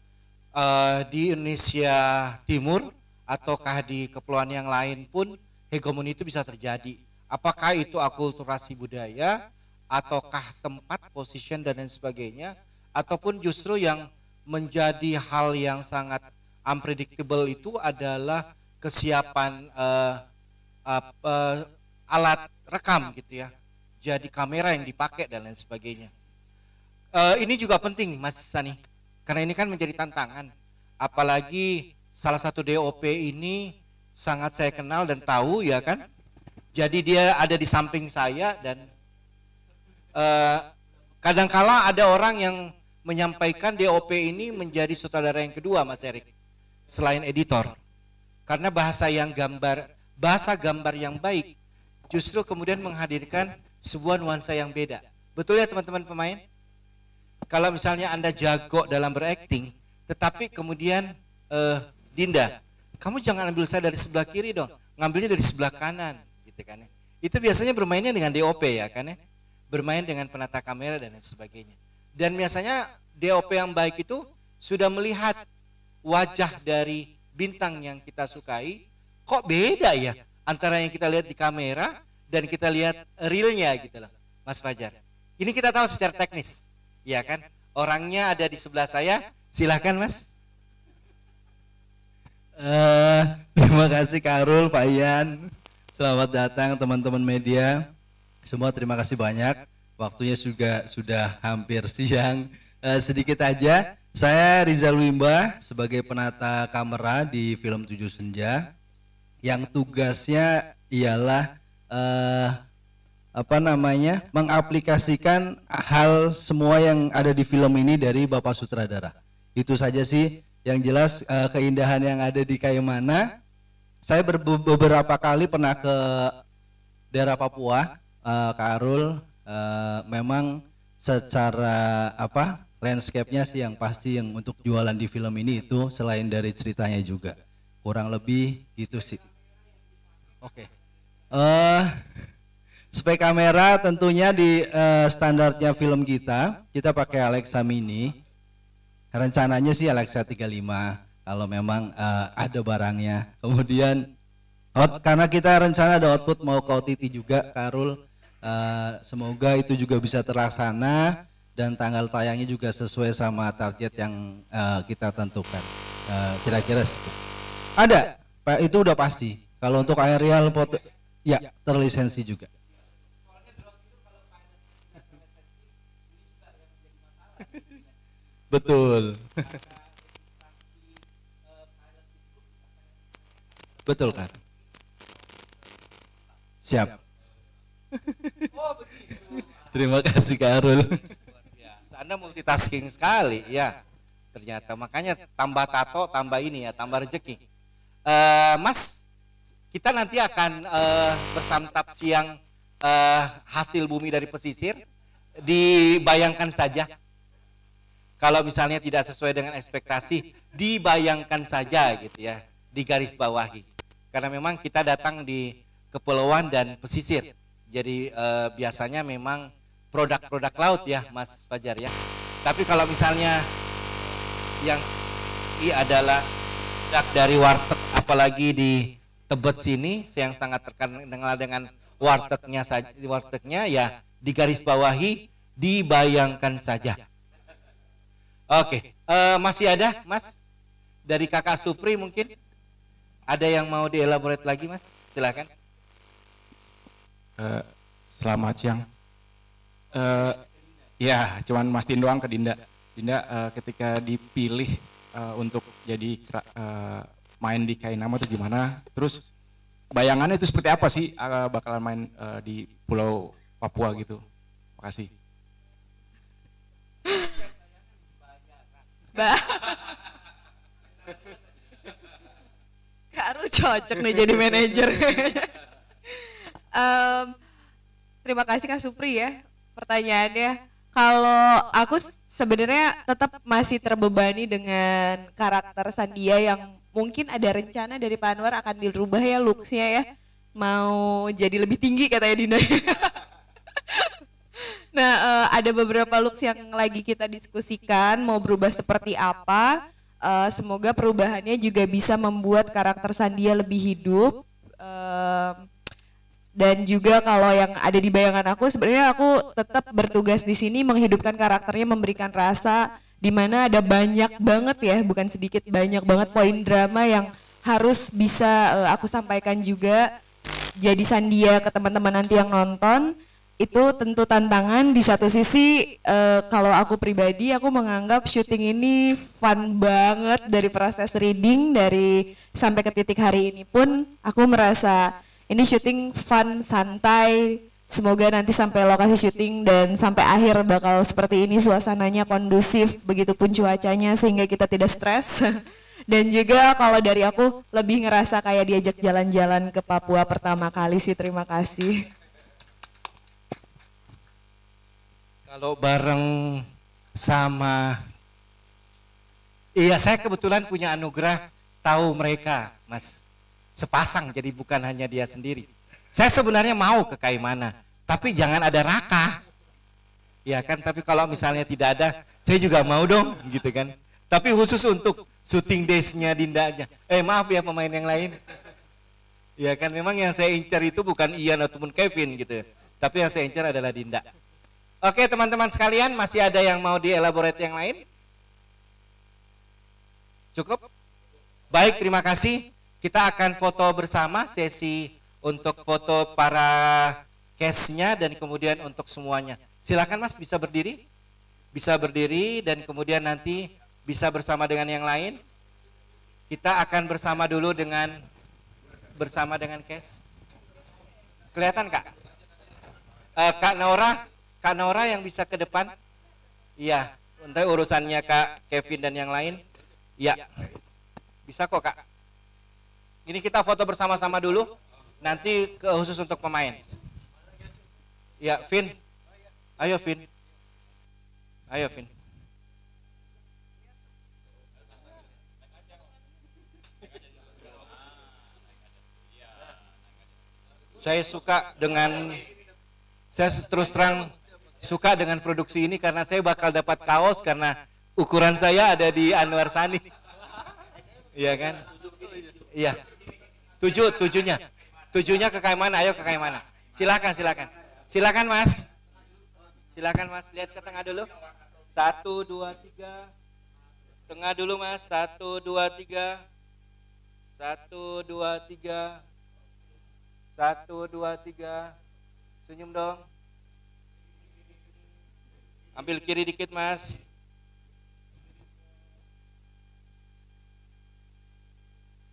di Indonesia Timur ataukah di kepulauan yang lain pun hegemoni itu bisa terjadi. Apakah itu akulturasi budaya ataukah tempat, position dan lain sebagainya, ataupun justru yang menjadi hal yang sangat unpredictable itu adalah kesiapan alat rekam gitu ya, jadi kamera yang dipakai dan lain sebagainya. Ini juga penting Mas Sani, karena ini kan menjadi tantangan, apalagi salah satu DOP ini sangat saya kenal dan tahu ya kan, jadi dia ada di samping saya dan kadangkala ada orang yang menyampaikan DOP ini menjadi sutradara yang kedua Mas Erik, selain editor, karena bahasa gambar yang baik justru kemudian menghadirkan sebuah nuansa yang beda. Betul ya teman-teman pemain? Kalau misalnya Anda jago dalam berakting, tetapi kemudian Dinda, kamu jangan ambil saya dari sebelah kiri dong, ngambilnya dari sebelah kanan, gitu kan ya. Itu biasanya bermainnya dengan DOP ya kan ya, bermain dengan penata kamera dan lain sebagainya. Dan biasanya DOP yang baik itu sudah melihat wajah dari bintang yang kita sukai, kok beda ya antara yang kita lihat di kamera dan kita lihat realnya gitu loh, Mas Fajar. Ini kita tahu secara teknis. Ya kan, orangnya ada di sebelah saya, silahkan Mas. Terima kasih Kak Arul, Pak Ian, selamat datang teman-teman media, semua terima kasih banyak, waktunya juga sudah hampir siang. Sedikit aja, saya Rizal Wimba sebagai penata kamera di film 7 Senja, yang tugasnya ialah mengaplikasikan hal semua yang ada di film ini dari Bapak Sutradara. Itu saja sih, yang jelas keindahan yang ada di Kaimana. Saya beberapa kali pernah ke daerah Papua, Kak Arul, memang secara landscape-nya sih yang pasti yang untuk jualan di film ini itu selain dari ceritanya juga. Kurang lebih gitu sih. Oke. Spek kamera tentunya di standarnya film kita pakai Alexa Mini. Rencananya sih Alexa 35 kalau memang ada barangnya. Kemudian karena kita rencana ada output mau ke OTT juga, Karul. Semoga itu juga bisa terlaksana dan tanggal tayangnya juga sesuai sama target yang kita tentukan. Kira-kira ada, Pak, itu udah pasti. Kalau untuk aerial foto ya terlisensi juga. Betul. Betul kan? Siap. Terima kasih Kak Arul. Anda multitasking sekali ya. Ternyata makanya tambah tato, tambah ini ya, tambah rezeki. Mas, kita nanti akan bersantap siang hasil bumi dari pesisir. Dibayangkan saja. Kalau misalnya tidak sesuai dengan ekspektasi, dibayangkan saja gitu ya, digaris bawahi. Karena memang kita datang di kepulauan dan pesisir. Jadi biasanya memang produk-produk laut ya Mas Fajar ya. Tapi kalau misalnya yang ini adalah produk dari warteg, apalagi di Tebet sini yang sangat terkenal dengan wartegnya ya, digaris bawahi, dibayangkan saja. Oke, masih ada Mas dari Kakak Supri mungkin ada yang mau dielaborate lagi Mas, silakan. Selamat siang. Ya, cuman mastiin doang ke Dinda. Dinda ketika dipilih untuk jadi main di Kainama itu gimana? Terus bayangannya itu seperti apa sih bakalan main di Pulau Papua gitu? Makasih. Kak Arul cocok nih jadi manajer. Terima kasih Kak Supri ya pertanyaannya. Kalau aku sebenarnya tetap masih terbebani dengan karakter Sandia yang mungkin ada rencana dari Pak Anwar akan dirubah ya looks-nya ya. Mau jadi lebih tinggi katanya Dinda. Nah, ada beberapa looks yang lagi kita diskusikan mau berubah seperti apa. Semoga perubahannya juga bisa membuat karakter Sandia lebih hidup. Dan juga kalau yang ada di bayangan aku, sebenarnya aku tetap bertugas di sini menghidupkan karakternya, memberikan rasa, di mana ada banyak banget ya, bukan sedikit, banyak banget poin drama yang harus bisa aku sampaikan juga. Jadi Sandia ke teman-teman nanti yang nonton itu tentu tantangan. Di satu sisi kalau aku pribadi aku menganggap syuting ini fun banget, dari proses reading dari sampai ke titik hari ini pun aku merasa ini syuting fun, santai. Semoga nanti sampai lokasi syuting dan sampai akhir bakal seperti ini, suasananya kondusif, begitupun cuacanya sehingga kita tidak stres. Dan juga kalau dari aku lebih ngerasa kayak diajak jalan-jalan ke Papua pertama kali sih. Terima kasih. Kalau bareng sama, iya saya kebetulan punya anugerah tahu mereka, Mas. Sepasang, jadi bukan hanya dia sendiri. Saya sebenarnya mau ke Kaimana, tapi jangan ada Raka. Ya kan, tapi kalau misalnya tidak ada, saya juga mau dong gitu kan. Tapi khusus untuk syuting days-nya Dinda aja. Maaf ya pemain yang lain. Ya kan, memang yang saya incar itu bukan Ian ataupun Kevin gitu. Tapi yang saya incar adalah Dinda. Oke teman-teman sekalian, masih ada yang mau dielaborate yang lain? Cukup? Baik, terima kasih. Kita akan foto bersama, sesi untuk foto para case-nya dan kemudian untuk semuanya. Silakan Mas, bisa berdiri? Bisa berdiri dan kemudian nanti bisa bersama dengan yang lain. Kita akan bersama dulu dengan case. Kelihatan Kak? Kak Nora yang bisa ke depan? Iya, untuk urusannya Kak Kevin dan yang lain. Iya, bisa kok Kak. Ini kita foto bersama-sama dulu, nanti khusus untuk pemain. Ya, Vin. Ayo Vin. Ayo Vin. Saya terus terang suka dengan produksi ini karena saya bakal dapat kaos karena ukuran saya ada di Anwar Sani. Iya kan? Iya. Tujuhnya ke Kaimana, ayo ke Kaimana. Silakan Mas. Silakan Mas, lihat ke tengah dulu. 1, 2, 3. Tengah dulu Mas, 1, 2, 3. 1, 2, 3. 1, 2, 3. Senyum dong. Ambil kiri dikit Mas.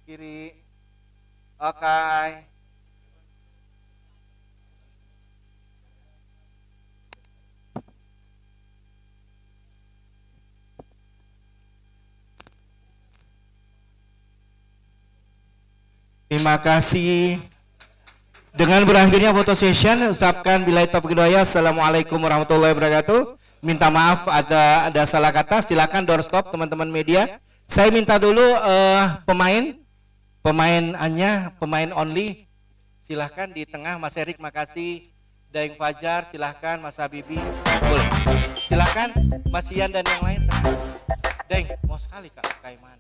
Kiri. Oke. Terima kasih. Dengan berakhirnya foto session, ucapkan billahi taufiq wal hidayah. Assalamualaikum warahmatullahi wabarakatuh. Minta maaf ada salah kata. Silakan doorstop teman-teman media. Saya minta dulu pemain only, silahkan di tengah. Mas Erik, makasih. Daeng Fajar, silahkan. Mas Habibi, boleh. Silahkan Mas Ian dan yang lain. Daeng, mau sekali Kak, Kaimana.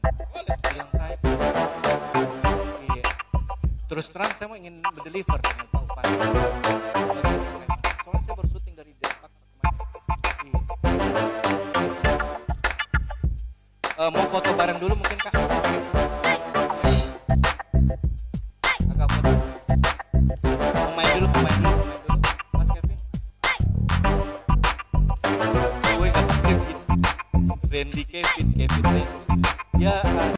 Bilang saya. Iya. Terus terang saya mau ingin mendeliver dengan Pak Upati. Soalnya saya baru syuting dari Denpak kemarin. Iya. Mau foto bareng dulu mungkin Kak. Pemain dulu. Mas Kevin. Gue gak Kevin. Randy Kevin.